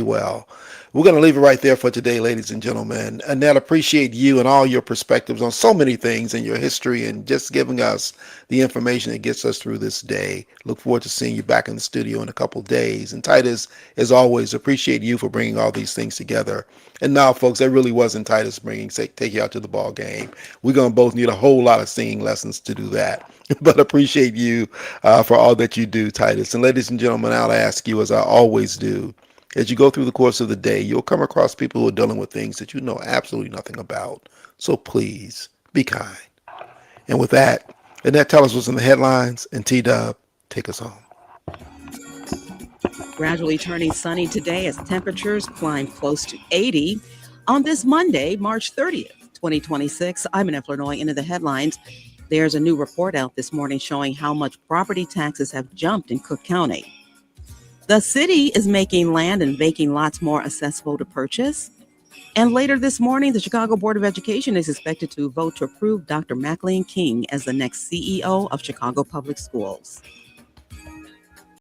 well. We're going to leave it right there for today, ladies and gentlemen. Annette, appreciate you and all your perspectives on so many things in your history and just giving us the information that gets us through this day. Look forward to seeing you back in the studio in a couple of days. And Titus, as always, appreciate you for bringing all these things together. And now, folks, that really wasn't Titus take you out to the ball game. We're going to both need a whole lot of singing lessons to do that. But appreciate you for all that you do, Titus. And ladies and gentlemen, I'll ask you, as I always do, as you go through the course of the day, you'll come across people who are dealing with things that you know absolutely nothing about. So please be kind. And with that, Annette, tell us what's in the headlines, and T-Dub, take us home. Gradually turning sunny today as temperatures climb close to 80 on this Monday, March 30th, 2026. I'm Annette Flurnoy. Into the headlines. There's a new report out this morning showing how much property taxes have jumped in Cook County. The city is making land and vacant lots more accessible to purchase. And later this morning, the Chicago Board of Education is expected to vote to approve Dr. McLean King as the next CEO of Chicago Public Schools.